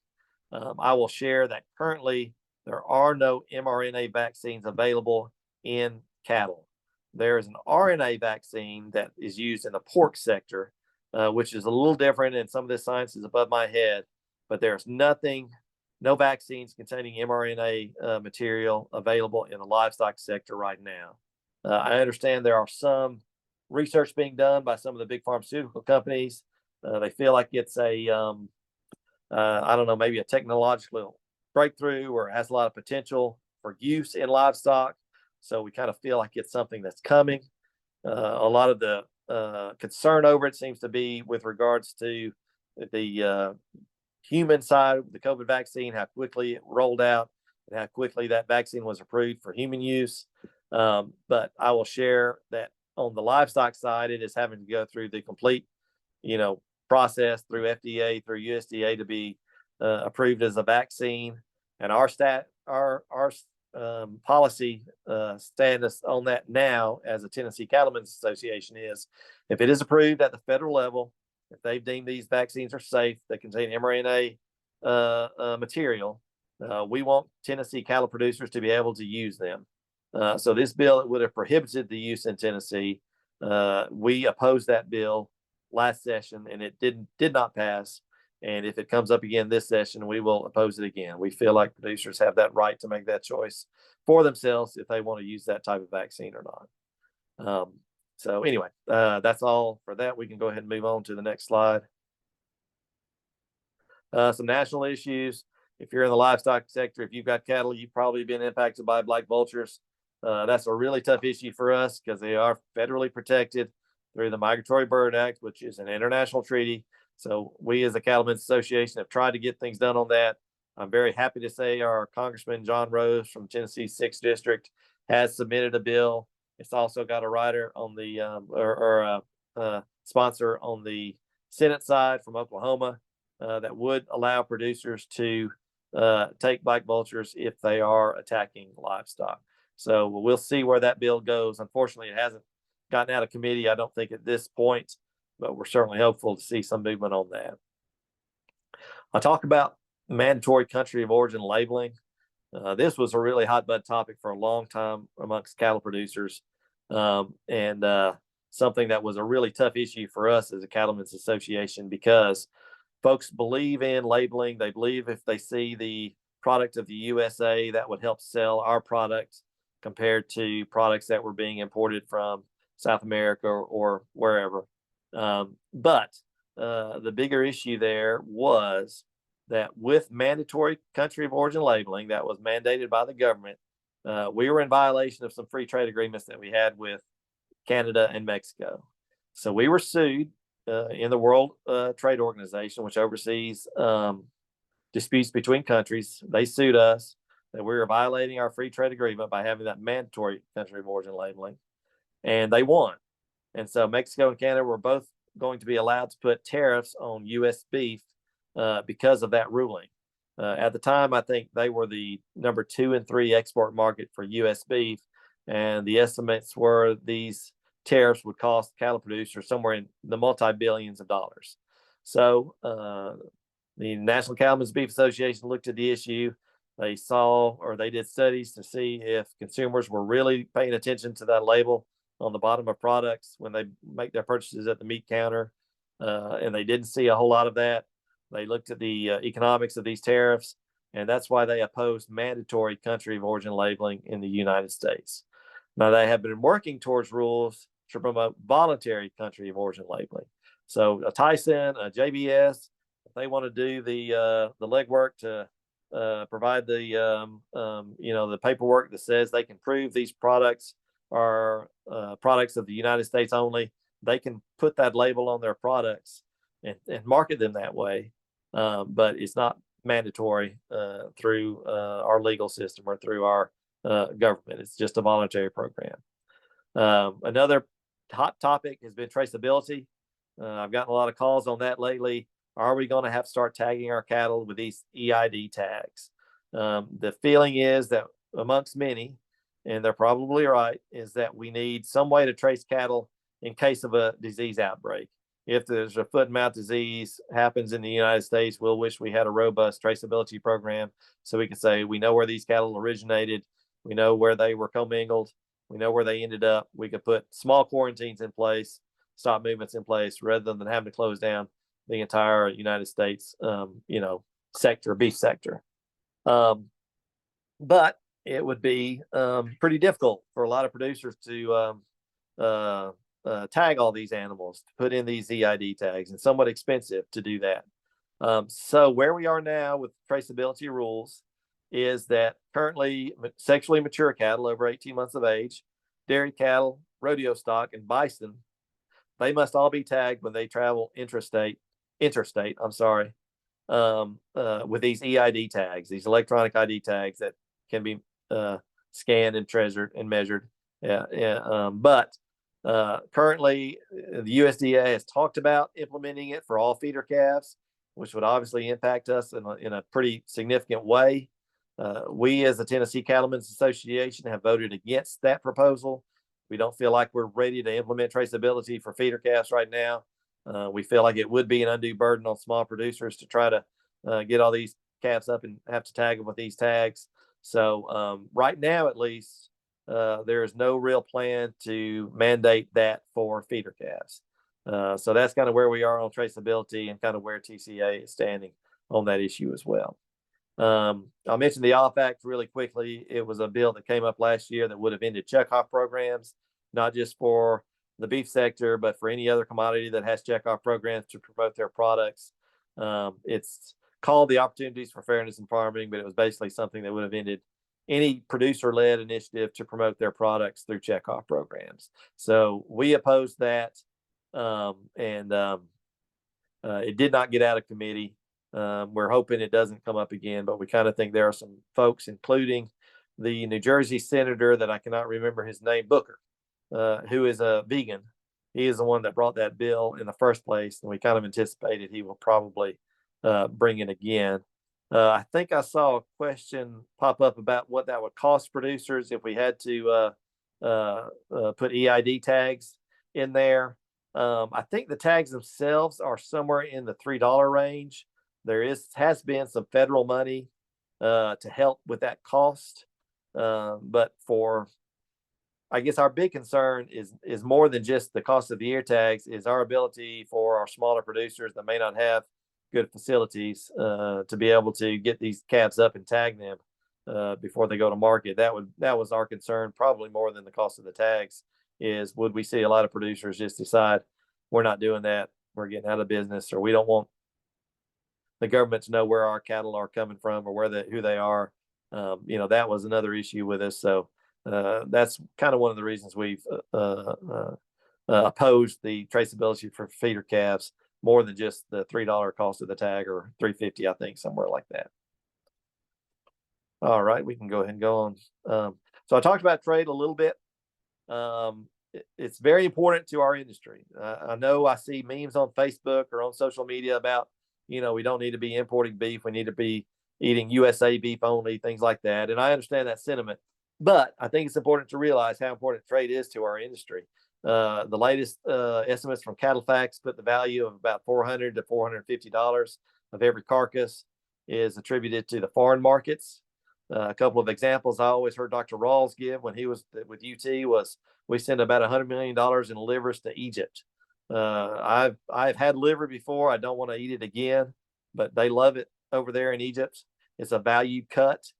I will share that currently there are no mRNA vaccines available in cattle. There is an RNA vaccine that is used in the pork sector, which is a little different, and some of this science is above my head, but there's no vaccines containing mRNA material available in the livestock sector right now. I understand there are some research being done by some of the big pharmaceutical companies. They feel like it's I don't know, maybe a technological breakthrough or has a lot of potential for use in livestock. So we kind of feel like it's something that's coming. A lot of the concern over it seems to be with regards to the human side of the COVID vaccine, how quickly it rolled out and how quickly that vaccine was approved for human use. But I will share that on the livestock side, it is having to go through the complete, process through FDA, through USDA to be approved as a vaccine. And our policy status on that now as a Tennessee Cattlemen's Association is, if it is approved at the federal level, if they've deemed these vaccines are safe, that contain mRNA material, we want Tennessee cattle producers to be able to use them. So this bill, it would have prohibited the use in Tennessee. We opposed that bill last session, and it did not pass. And if it comes up again this session, we will oppose it again. We feel like producers have that right to make that choice for themselves if they want to use that type of vaccine or not. So anyway, that's all for that. We can go ahead and move on to the next slide. Some national issues. If you're in the livestock sector, if you've got cattle, you've probably been impacted by black vultures. That's a really tough issue for us because they are federally protected through the Migratory Bird Act, which is an international treaty. So we as the Cattlemen's Association have tried to get things done on that. I'm very happy to say our Congressman John Rose from Tennessee's 6th District has submitted a bill. It's also got a writer on the sponsor on the Senate side from Oklahoma that would allow producers to take black vultures if they are attacking livestock. So we'll see where that bill goes. Unfortunately, it hasn't gotten out of committee, I don't think, at this point, but we're certainly hopeful to see some movement on that. I'll talk about mandatory country of origin labeling. This was a really hot button topic for a long time amongst cattle producers, and something that was a really tough issue for us as a Cattlemen's Association, because folks believe in labeling. They believe if they see the product of the USA, that would help sell our product compared to products that were being imported from South America or wherever. But the bigger issue there was that with mandatory country of origin labeling that was mandated by the government, we were in violation of some free trade agreements that we had with Canada and Mexico. So we were sued in the World Trade Organization, which oversees disputes between countries. They sued us that we were violating our free trade agreement by having that mandatory country of origin labeling. and they won. And so Mexico and Canada were both going to be allowed to put tariffs on U.S. beef because of that ruling. At the time, I think they were the number 2 and 3 export market for U.S. beef, and the estimates were these tariffs would cost cattle producers somewhere in the multi-billions of dollars. So the National Cattlemen's Beef Association looked at the issue. They saw, or they did studies to see if consumers were really paying attention to that label on the bottom of products when they make their purchases at the meat counter, and they didn't see a whole lot of that. They looked at the economics of these tariffs, and that's why they opposed mandatory country of origin labeling in the United States. Now, they have been working towards rules to promote voluntary country of origin labeling. So a Tyson, a JBS, if they want to do the legwork to provide the the paperwork that says they can prove these products are products of the United States only, they can put that label on their products and market them that way. But it's not mandatory through our legal system or through our government. It's just a voluntary program. Another hot topic has been traceability. I've gotten a lot of calls on that lately. Are we going to have to start tagging our cattle with these EID tags? The feeling is that amongst many, and they're probably right, is that we need some way to trace cattle in case of a disease outbreak. If there's a foot and mouth disease happens in the United States, we'll wish we had a robust traceability program so we can say we know where these cattle originated, we know where they were commingled, we know where they ended up. We could put small quarantines in place, stop movements in place, rather than having to close down the entire United States, sector, beef sector. But it would be pretty difficult for a lot of producers to tag all these animals, to put in these EID tags, and somewhat expensive to do that. So where we are now with traceability rules is that currently sexually mature cattle over 18 months of age, dairy cattle, rodeo stock, and bison, they must all be tagged when they travel interstate, with these EID tags, these electronic ID tags that can be scanned and treasured and measured. But currently, the USDA has talked about implementing it for all feeder calves, which would obviously impact us in a pretty significant way. We, as the Tennessee Cattlemen's Association, have voted against that proposal. We don't feel like we're ready to implement traceability for feeder calves right now. We feel like it would be an undue burden on small producers to try to get all these calves up and have to tag them with these tags. So right now, at least, there is no real plan to mandate that for feeder calves. So that's kind of where we are on traceability and kind of where TCA is standing on that issue as well. I'll mention the OFF Act really quickly. It was a bill that came up last year that would have ended checkoff programs, not just for the beef sector, but for any other commodity that has checkoff programs to promote their products. It's called the Opportunities for Fairness in Farming, but it was basically something that would have ended any producer-led initiative to promote their products through checkoff programs. So we opposed that, and it did not get out of committee. We're hoping it doesn't come up again, but we kind of think there are some folks, including the New Jersey senator that I cannot remember his name, Booker, who is a vegan. He is the one that brought that bill in the first place, and we kind of anticipated he will probably bring it again. I think I saw a question pop up about what that would cost producers if we had to put EID tags in there. I think the tags themselves are somewhere in the $3 range. There has been some federal money to help with that cost, but I guess our big concern is more than just the cost of the ear tags, is our ability for our smaller producers that may not have good facilities to be able to get these calves up and tag them before they go to market. That was our concern, probably more than the cost of the tags. Is would we see a lot of producers just decide we're not doing that, we're getting out of business, or we don't want the government to know where our cattle are coming from or who they are. That was another issue with us. So that's kind of one of the reasons we've opposed the traceability for feeder calves, more than just the $3 cost of the tag, or $3.50, I think, somewhere like that. All right, we can go ahead and go on. So I talked about trade a little bit. it's very important to our industry. I know I see memes on Facebook or on social media about, we don't need to be importing beef. We need to be eating USA beef only, things like that. And I understand that sentiment, but I think it's important to realize how important trade is to our industry. The latest estimates from Cattle Facts put the value of about $400 to $450 of every carcass is attributed to the foreign markets. A couple of examples I always heard Dr. Rawls give when he was with UT was we send about $100 million in livers to Egypt. I've had liver before. I don't want to eat it again, but they love it over there in Egypt. It's a valued cut.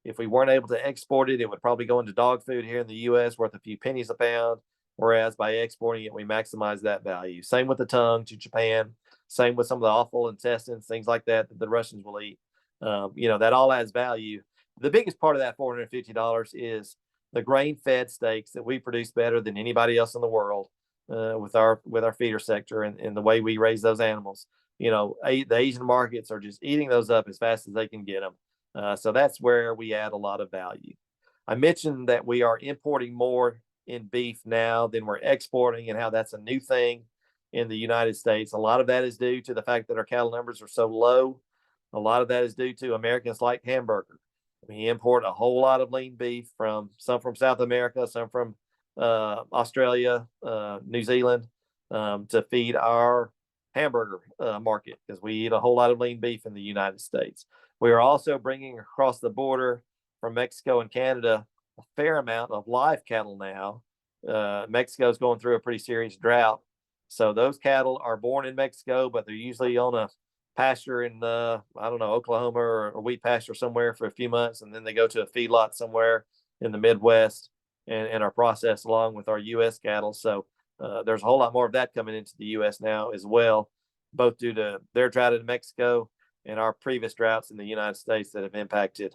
If we weren't able to export it, it would probably go into dog food here in the U.S. worth a few pennies a pound. Whereas by exporting it, we maximize that value. Same with the tongue to Japan. Same with some of the offal intestines, things like that the Russians will eat. That all adds value. The biggest part of that $450 is the grain-fed steaks that we produce better than anybody else in the world with our feeder sector and the way we raise those animals. The Asian markets are just eating those up as fast as they can get them. So that's where we add a lot of value. I mentioned that we are importing more in beef now than we're exporting, and how that's a new thing in the United States. A lot of that is due to the fact that our cattle numbers are so low. A lot of that is due to Americans like hamburger. We import a whole lot of lean beef from South America, some from Australia, New Zealand, to feed our hamburger market, because we eat a whole lot of lean beef in the United States. We are also bringing across the border from Mexico and Canada a fair amount of live cattle now. Mexico is going through a pretty serious drought. So those cattle are born in Mexico, but they're usually on a pasture in Oklahoma or wheat pasture somewhere for a few months, and then they go to a feedlot somewhere in the Midwest and are processed along with our U.S. cattle. So there's a whole lot more of that coming into the U.S. now as well, both due to their drought in Mexico and our previous droughts in the United States that have impacted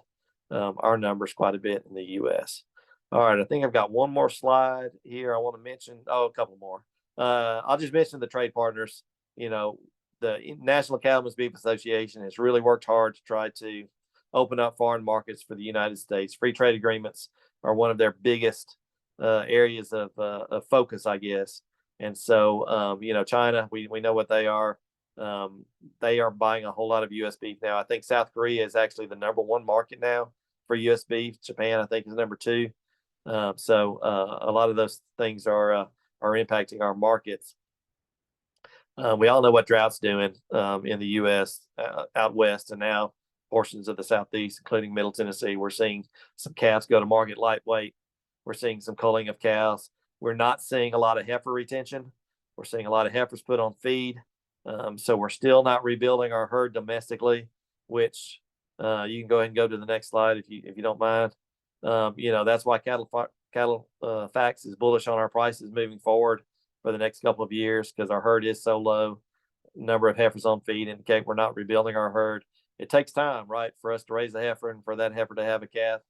our numbers quite a bit in the U.S. All right, I think I've got one more slide here I want to mention. A couple more. I'll just mention the trade partners. The National Cattlemen's Beef Association has really worked hard to try to open up foreign markets for the United States. Free trade agreements are one of their biggest areas of focus, I guess. And so, China, we know what they are. They are buying a whole lot of U.S. beef now. I think South Korea is actually the number one market now for U.S. beef. Japan, I think, is number two. So a lot of those things are impacting our markets. We all know what drought's doing in the U.S. Out west, and now portions of the Southeast, including Middle Tennessee. We're seeing some calves go to market lightweight. We're seeing some culling of cows. We're not seeing a lot of heifer retention. We're seeing a lot of heifers put on feed. So we're still not rebuilding our herd domestically, which you can go ahead and go to the next slide if you don't mind. That's why Cattle Facts is bullish on our prices moving forward for the next couple of years, because our herd is so low. Number of heifers on feed indicate we're not rebuilding our herd. It takes time, right, for us to raise a heifer and for that heifer to have a calf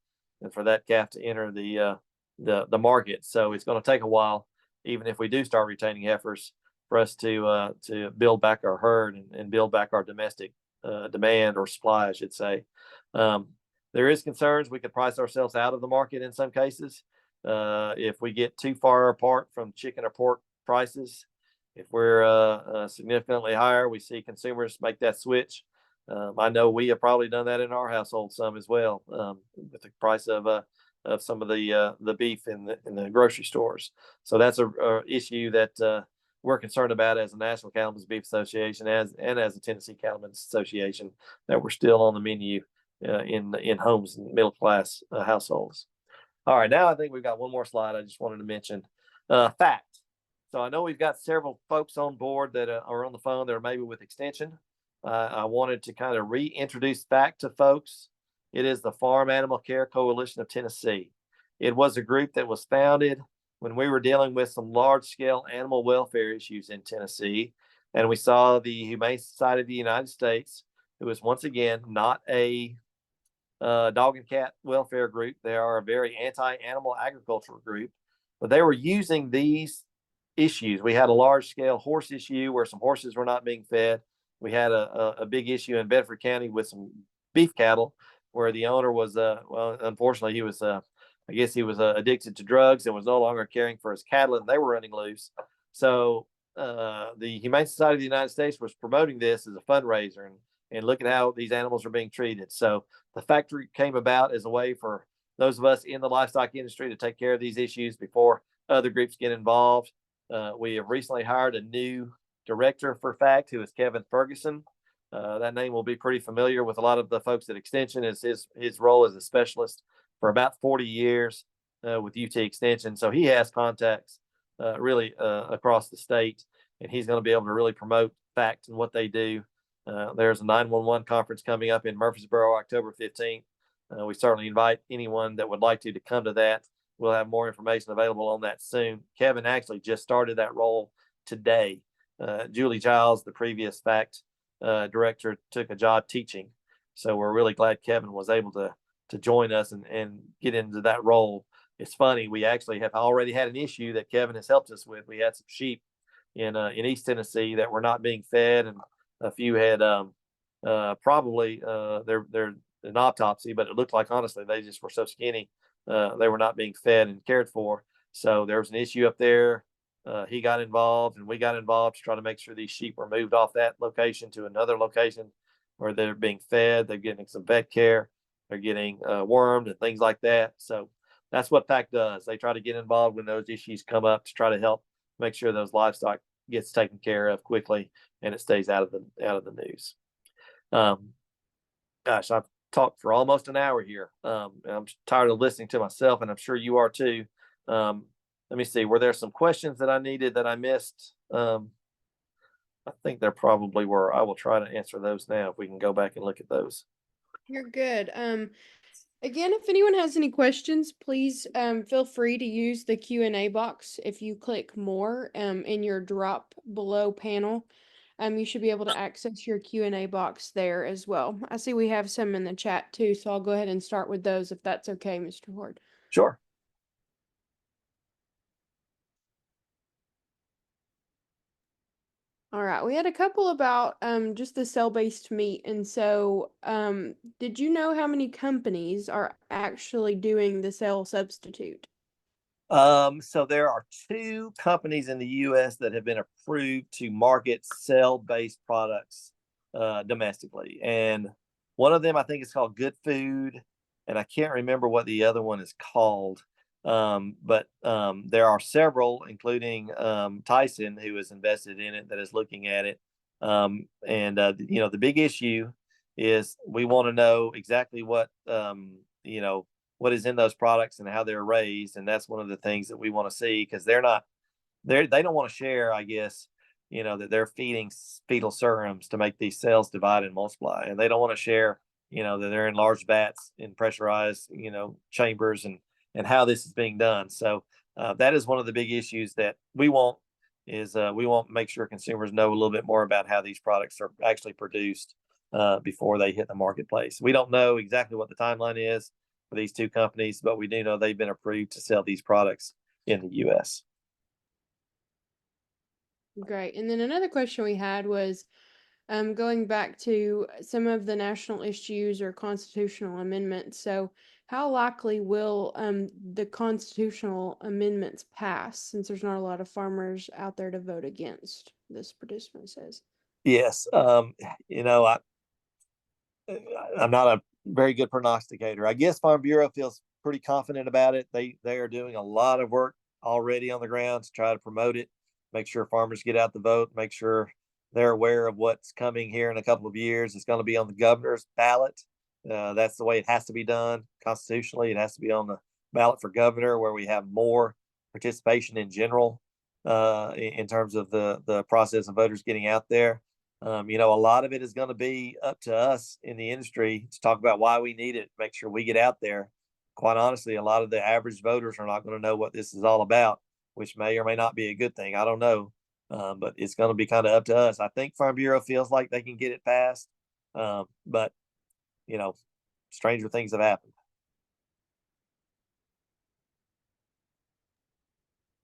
and for that calf to enter the market. So it's going to take a while, even if we do start retaining heifers, for us to build back our herd and build back our domestic demand or supply, I should say. There is concerns we could price ourselves out of the market in some cases if we get too far apart from chicken or pork prices. If we're significantly higher, we see consumers make that switch. I know we have probably done that in our household some as well, with the price of some of the beef in the grocery stores. So that's a issue that we're concerned about as a National Cattlemen's Beef Association and as the Tennessee Cattlemen's Association, that we're still on the menu in homes and middle class households. All right, now I think we've got one more slide I just wanted to mention. Fact. So I know we've got several folks on board that are on the phone that are maybe with extension. I wanted to kind of reintroduce FACT to folks. It is the Farm Animal Care Coalition of Tennessee. It was a group that was founded when we were dealing with some large-scale animal welfare issues in Tennessee, and we saw the Humane Society of the United States, who is once again not a dog and cat welfare group. They are a very anti-animal agricultural group, but they were using these issues. We had a large-scale horse issue where some horses were not being fed. We had a big issue in Bedford County with some beef cattle where the owner was, unfortunately, he was I guess he was addicted to drugs and was no longer caring for his cattle, and they were running loose. So the Humane Society of the United States was promoting this as a fundraiser, and look at how these animals are being treated. So the factory came about as a way for those of us in the livestock industry to take care of these issues before other groups get involved. We have recently hired a new director for FACT, who is Kevin Ferguson. That name will be pretty familiar with a lot of the folks at Extension. Is his role as a specialist for about 40 years with UT Extension. So he has contacts really across the state, and he's going to be able to really promote FACT and what they do. There's a 911 conference coming up in Murfreesboro, October 15th. We certainly invite anyone that would like to come to that. We'll have more information available on that soon. Kevin actually just started that role today. Julie Giles, the previous FACT director, took a job teaching. So we're really glad Kevin was able to join us and get into that role. It's funny, we actually have already had an issue that Kevin has helped us with. We had some sheep in East Tennessee that were not being fed, and a few had probably they're an autopsy, but it looked like honestly they just were so skinny they were not being fed and cared for. So there was an issue up there. He got involved, and we got involved to try to make sure these sheep were moved off that location to another location where they're being fed. They're getting some vet care. They're getting wormed and things like that. So that's what FACT does. They try to get involved when those issues come up to try to help make sure those livestock gets taken care of quickly and it stays out of the news. Gosh, I've talked for almost an hour here. I'm tired of listening to myself, and I'm sure you are too. Let me see. Were there some questions that I needed that I missed? I think there probably were. I will try to answer those now if we can go back and look at those. You're good. Again, if anyone has any questions, please feel free to use the Q&A box. If you click more in your drop below panel, you should be able to access your Q&A box there as well. I see we have some in the chat too, so I'll go ahead and start with those if that's okay, Mr. Hord. Sure. All right, we had a couple about just the cell-based meat, and so did you know how many companies are actually doing the cell substitute? So there are 2 companies in the U.S. that have been approved to market cell-based products domestically, and one of them I think is called Good Food, and I can't remember what the other one is called. But there are several, including Tyson, who is invested in it, that is looking at it. And the big issue is we want to know exactly what what is in those products and how they're raised, and that's one of the things that we want to see, because they don't want to share, I guess, that they're feeding fetal serums to make these cells divide and multiply, and they don't want to share, that they're in large vats in pressurized, chambers, and how this is being done. So that is one of the big issues that we want to make sure consumers know a little bit more about how these products are actually produced before they hit the marketplace. We don't know exactly what the timeline is for these 2 companies, but we do know they've been approved to sell these products in the U.S. Great. And then another question we had was going back to some of the national issues or constitutional amendments. So how likely will the constitutional amendments pass, since there's not a lot of farmers out there to vote against, this participant says? Yes. I'm not a very good prognosticator. I guess Farm Bureau feels pretty confident about it. They are doing a lot of work already on the ground to try to promote it, make sure farmers get out the vote, make sure they're aware of what's coming here in a couple of years. It's going to be on the governor's ballot. That's the way it has to be done constitutionally. It has to be on the ballot for governor, where we have more participation in general in terms of the process of voters getting out there. A lot of it is going to be up to us in the industry to talk about why we need it, make sure we get out there. Quite honestly, a lot of the average voters are not going to know what this is all about, which may or may not be a good thing. I don't know. But it's going to be kind of up to us. I think Farm Bureau feels like they can get it passed. But, stranger things have happened.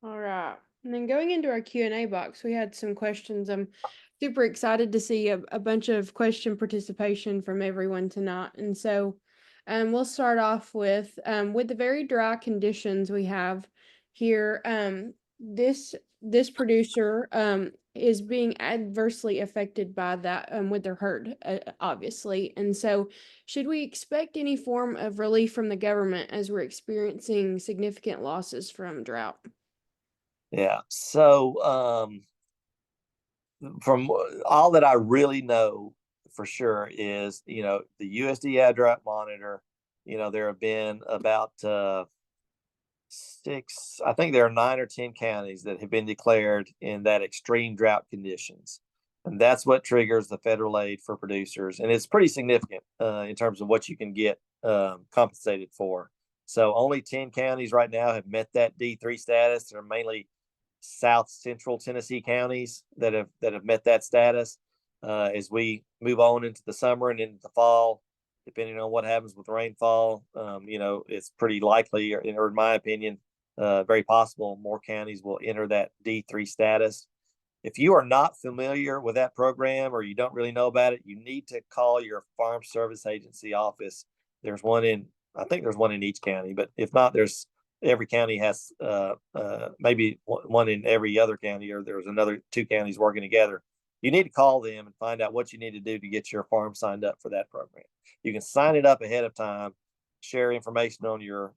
All right. And then going into our Q&A box, we had some questions. I'm super excited to see a bunch of question participation from everyone tonight. And so We'll start off with the very dry conditions we have here. This producer is being adversely affected by that with their herd, obviously. And so, should we expect any form of relief from the government as we're experiencing significant losses from drought? Yeah. So from all that I really know for sure is, the USDA drought monitor, there have been about I think there are 9 or 10 counties that have been declared in that extreme drought conditions. And that's what triggers the federal aid for producers. And it's pretty significant in terms of what you can get compensated for. So only 10 counties right now have met that D3 status. They're mainly South Central Tennessee counties that have met that status. As we move on into the summer and into the fall, depending on what happens with rainfall, it's pretty likely, or in my opinion, very possible more counties will enter that D3 status. If you are not familiar with that program or you don't really know about it, you need to call your Farm Service Agency office. I think there's one in each county, but if not, every county has maybe one in every other county, or there's another 2 counties working together. You need to call them and find out what you need to do to get your farm signed up for that program. You can sign it up ahead of time, share information on your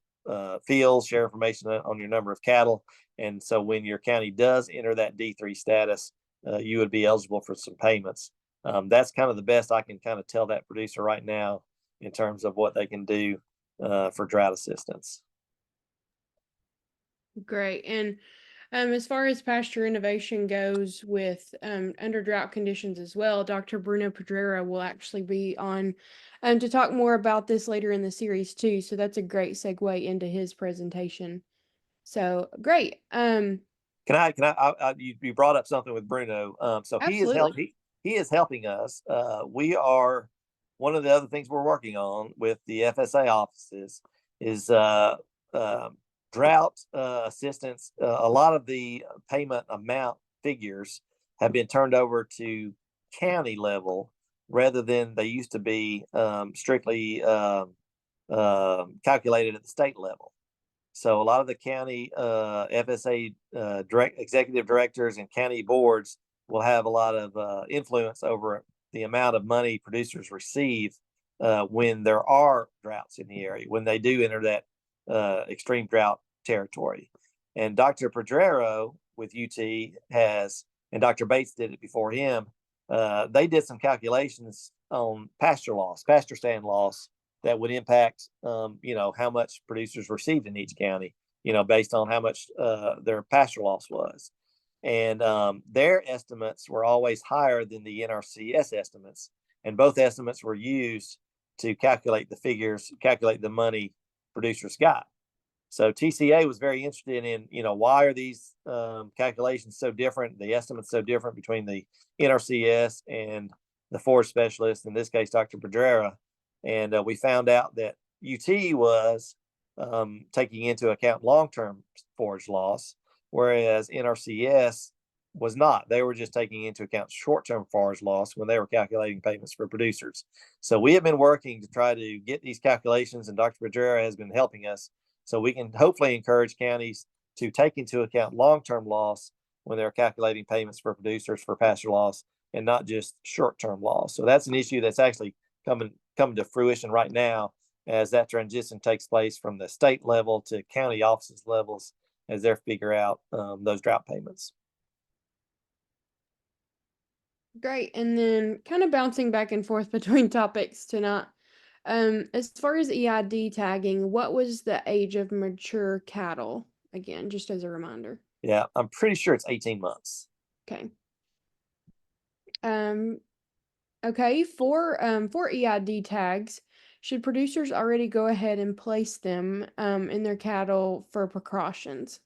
fields, share information on your number of cattle. And so when your county does enter that D3 status, you would be eligible for some payments. That's kind of the best I can kind of tell that producer right now in terms of what they can do for drought assistance. Great. And as far as pasture innovation goes with under drought conditions as well, Dr. Bruno Pedrera will actually be on to talk more about this later in the series too. So that's a great segue into his presentation. So great. You brought up something with Bruno. So Absolutely. he is helping us. We are one of the other things we're working on with the FSA offices is drought assistance. A lot of the payment amount figures have been turned over to county level rather than they used to be strictly calculated at the state level. So a lot of the county FSA executive directors and county boards will have a lot of influence over the amount of money producers receive when there are droughts in the area, when they do enter that extreme drought territory. And Dr. Pedrero with UT and Dr. Bates did it before him. They did some calculations on pasture stand loss that would impact, how much producers received in each county, based on how much their pasture loss was. And their estimates were always higher than the NRCS estimates. And both estimates were used to calculate the money producers got. So TCA was very interested in, why are these calculations so different, the estimates so different between the NRCS and the forage specialist, in this case, Dr. Pedrera. And we found out that UT was taking into account long-term forage loss, whereas NRCS was not. They were just taking into account short-term forage loss when they were calculating payments for producers. So we have been working to try to get these calculations, and Dr. Pedrera has been helping us so we can hopefully encourage counties to take into account long-term loss when they're calculating payments for producers for pasture loss and not just short-term loss. So that's an issue that's actually coming to fruition right now as that transition takes place from the state level to county offices levels as they figure out those drought payments. Great. And then kind of bouncing back and forth between topics tonight. As far as EID tagging, what was the age of mature cattle? Again, just as a reminder. Yeah, I'm pretty sure it's 18 months. Okay. Okay, for EID tags, should producers already go ahead and place them in their cattle for precautions?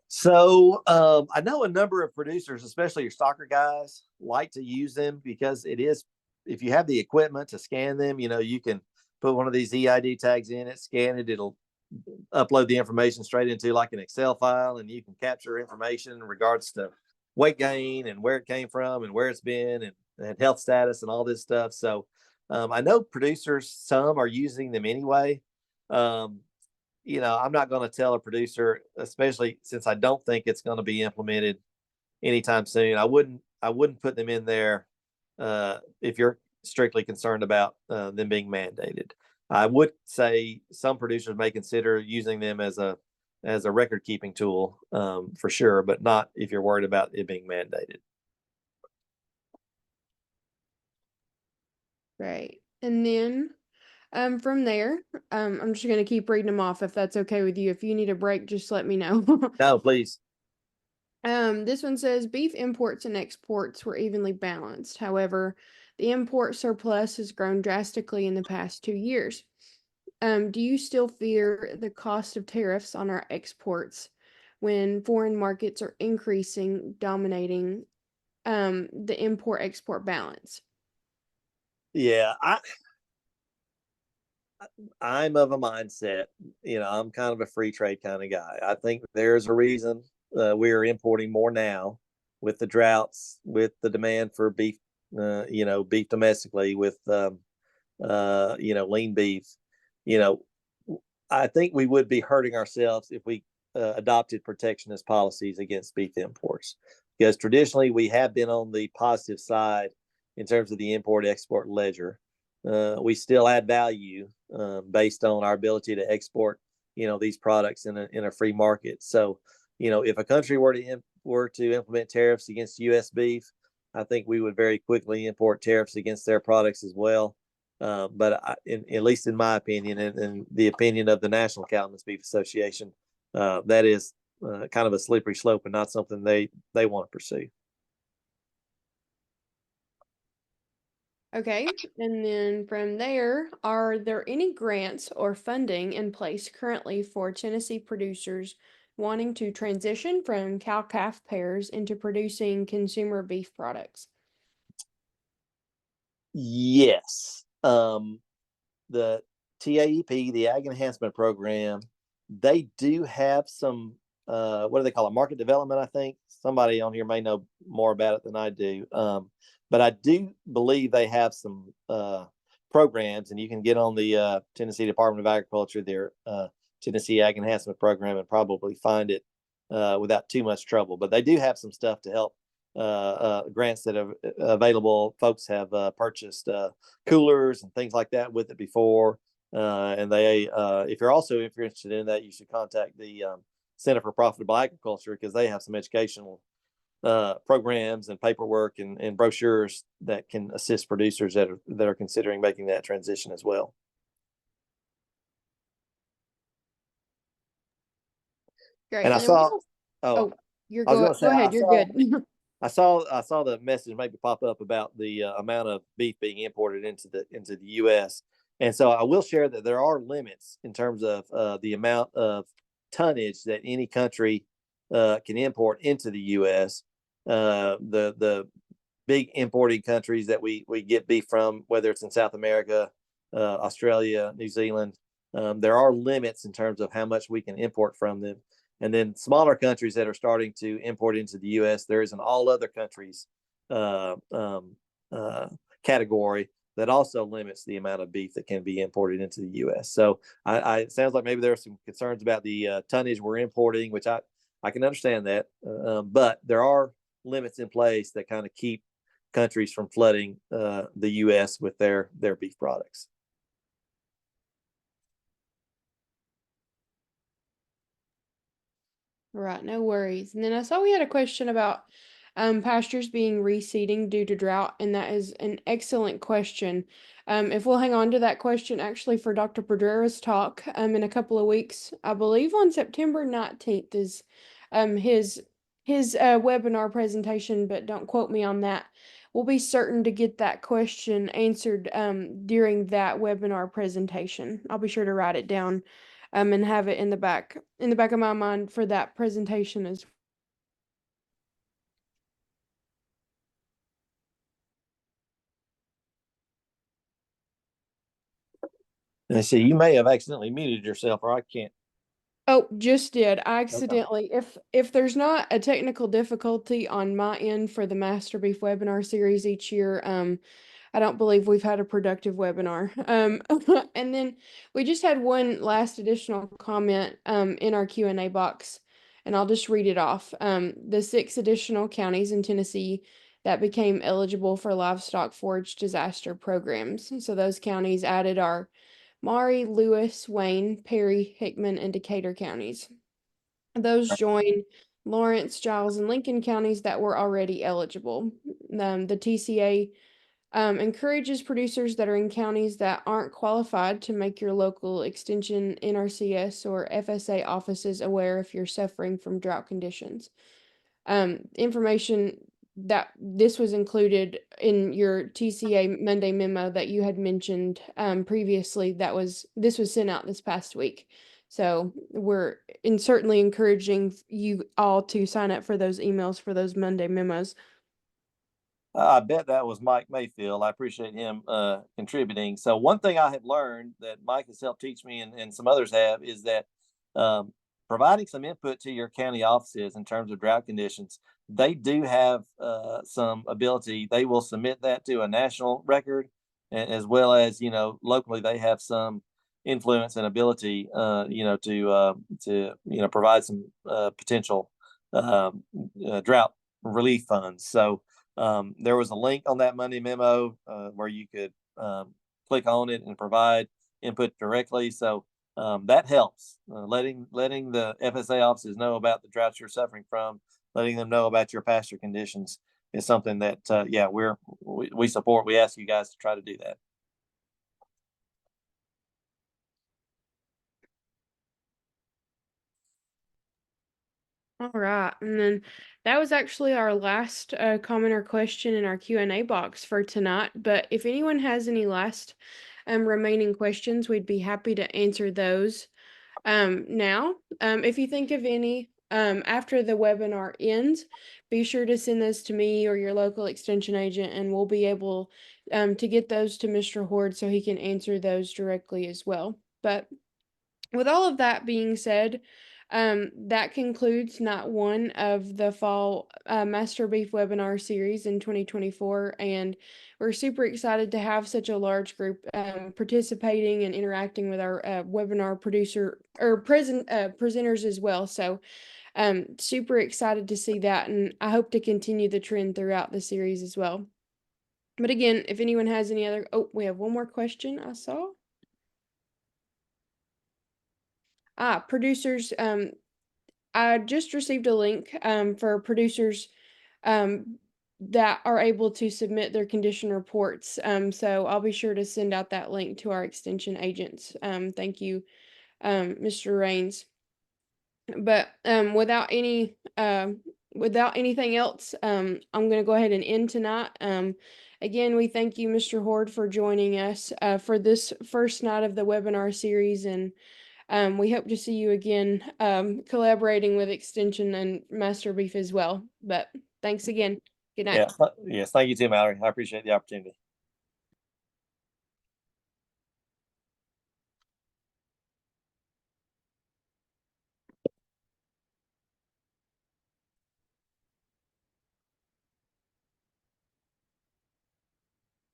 So I know a number of producers, especially your stocker guys, like to use them because if you have the equipment to scan them, you can put one of these EID tags in it, scan it, it'll upload the information straight into like an Excel file, and you can capture information in regards to weight gain and where it came from and where it's been and health status and all this stuff. So I know producers, some are using them anyway. Um, I'm not going to tell a producer, especially since I don't think it's going to be implemented anytime soon. I wouldn't put them in there if you're strictly concerned about them being mandated. I would say some producers may consider using them as a record keeping tool for sure, but not if you're worried about it being mandated. Right. And then from there, I'm just gonna keep reading them off if that's okay with you. If you need a break, just let me know. No, please. This one says beef imports and exports were evenly balanced. However, the import surplus has grown drastically in the past 2 years. Do you still fear the cost of tariffs on our exports when foreign markets are increasing, dominating the import-export balance? Yeah, I'm of a mindset, I'm kind of a free trade kind of guy. I think there's a reason we are importing more now with the droughts, with the demand for beef, beef domestically, with lean beef. You know, I think we would be hurting ourselves if we adopted protectionist policies against beef imports, because traditionally we have been on the positive side in terms of the import export ledger. We still add value based on our ability to export, these products in a free market. So, if a country were to implement tariffs against U.S. beef, I think we would very quickly import tariffs against their products as well. At least in my opinion, and the opinion of the National Cattlemen's Beef Association, that is kind of a slippery slope and not something they want to pursue. Okay, and then from there, are there any grants or funding in place currently for Tennessee producers wanting to transition from cow-calf pairs into producing consumer beef products? Yes. The TAEP, the Ag Enhancement Program, they do have some, what do they call it? Market development, I think. Somebody on here may know more about it than I do. But I do believe they have some programs, and you can get on the Tennessee Department of Agriculture, their Tennessee Ag Enhancement Program, and probably find it without too much trouble. But they do have some stuff to help grants that are available. Folks have purchased coolers and things like that with it before. And they, if you're interested in that, you should contact the Center for Profitable Agriculture, because they have some educational programs and paperwork and brochures that can assist producers that are considering making that transition as well. Great. And I And then we saw, also, oh, oh, you're I was going to say, go ahead, you're good. I saw the message maybe pop up about the amount of beef being imported into the U.S. And so I will share that there are limits in terms of the amount of tonnage that any country can import into the U.S. The big importing countries that we get beef from, whether it's in South America, Australia, New Zealand, there are limits in terms of how much we can import from them. And then smaller countries that are starting to import into the U.S., there is an all other countries uh, um, category that also limits the amount of beef that can be imported into the U.S. So it sounds like maybe there are some concerns about the tonnage we're importing, which I can understand that, but there are limits in place that kind of keep countries from flooding the U.S. with their beef products. Right, no worries. And then I saw we had a question about pastures being reseeding due to drought, and that is an excellent question. If we'll hang on to that question actually for Dr. Pedrera's talk in a couple of weeks, I believe on September 19th is his webinar presentation, but don't quote me on that. We'll be certain to get that question answered during that webinar presentation. I'll be sure to write it down and have it in the back of my mind for that presentation as And I see you may have accidentally muted yourself, or I can't. Oh, just did. I Okay. accidentally, if there's not a technical difficulty on my end for the Master Beef webinar series each year, I don't believe we've had a productive webinar. And then we just had one last additional comment in our Q&A box, and I'll just read it off. The 6 additional counties in Tennessee that became eligible for livestock forage disaster programs. So those counties added are Maury, Lewis, Wayne, Perry, Hickman, and Decatur counties. Those join Lawrence, Giles, and Lincoln counties that were already eligible. The TCA encourages producers that are in counties that aren't qualified to make your local extension NRCS or FSA offices aware if you're suffering from drought conditions. Information that this was included in your TCA Monday memo that you had mentioned previously. This was sent out this past week. So we're certainly encouraging you all to sign up for those emails for those Monday memos. I bet that was Mike Mayfield. I appreciate him contributing. So one thing I have learned that Mike has helped teach me, and some others have, is that providing some input to your county offices in terms of drought conditions, they do have some ability. They will submit that to a national record, as well as, locally they have some influence and ability, to provide some potential drought relief funds. So there was a link on that Monday memo where you could click on it and provide input directly. So that helps. Letting the FSA offices know about the droughts you're suffering from, letting them know about your pasture conditions is something that we support. We ask you guys to try to do that. All right, and then that was actually our last comment or question in our Q&A box for tonight. But if anyone has any last remaining questions, we'd be happy to answer those now. If you think of any after the webinar ends, be sure to send those to me or your local extension agent, and we'll be able to get those to Mr. Hord so he can answer those directly as well. But with all of that being said, that concludes night 1 of the fall Master Beef webinar series in 2024, and we're super excited to have such a large group participating and interacting with our webinar presenters as well. So super excited to see that, and I hope to continue the trend throughout the series as well. But again, if anyone has any other, we have one more question I saw. Producers, I just received a link for producers that are able to submit their condition reports. So I'll be sure to send out that link to our extension agents. Thank you, Mr. Rains. But without anything else, I'm going to go ahead and end tonight. Again, we thank you, Mr. Hord, for joining us for this first night of the webinar series, and we hope to see you again collaborating with Extension and Master Beef as well. But thanks again. Good night. Yes. Thank you too, Mallory. I appreciate the opportunity.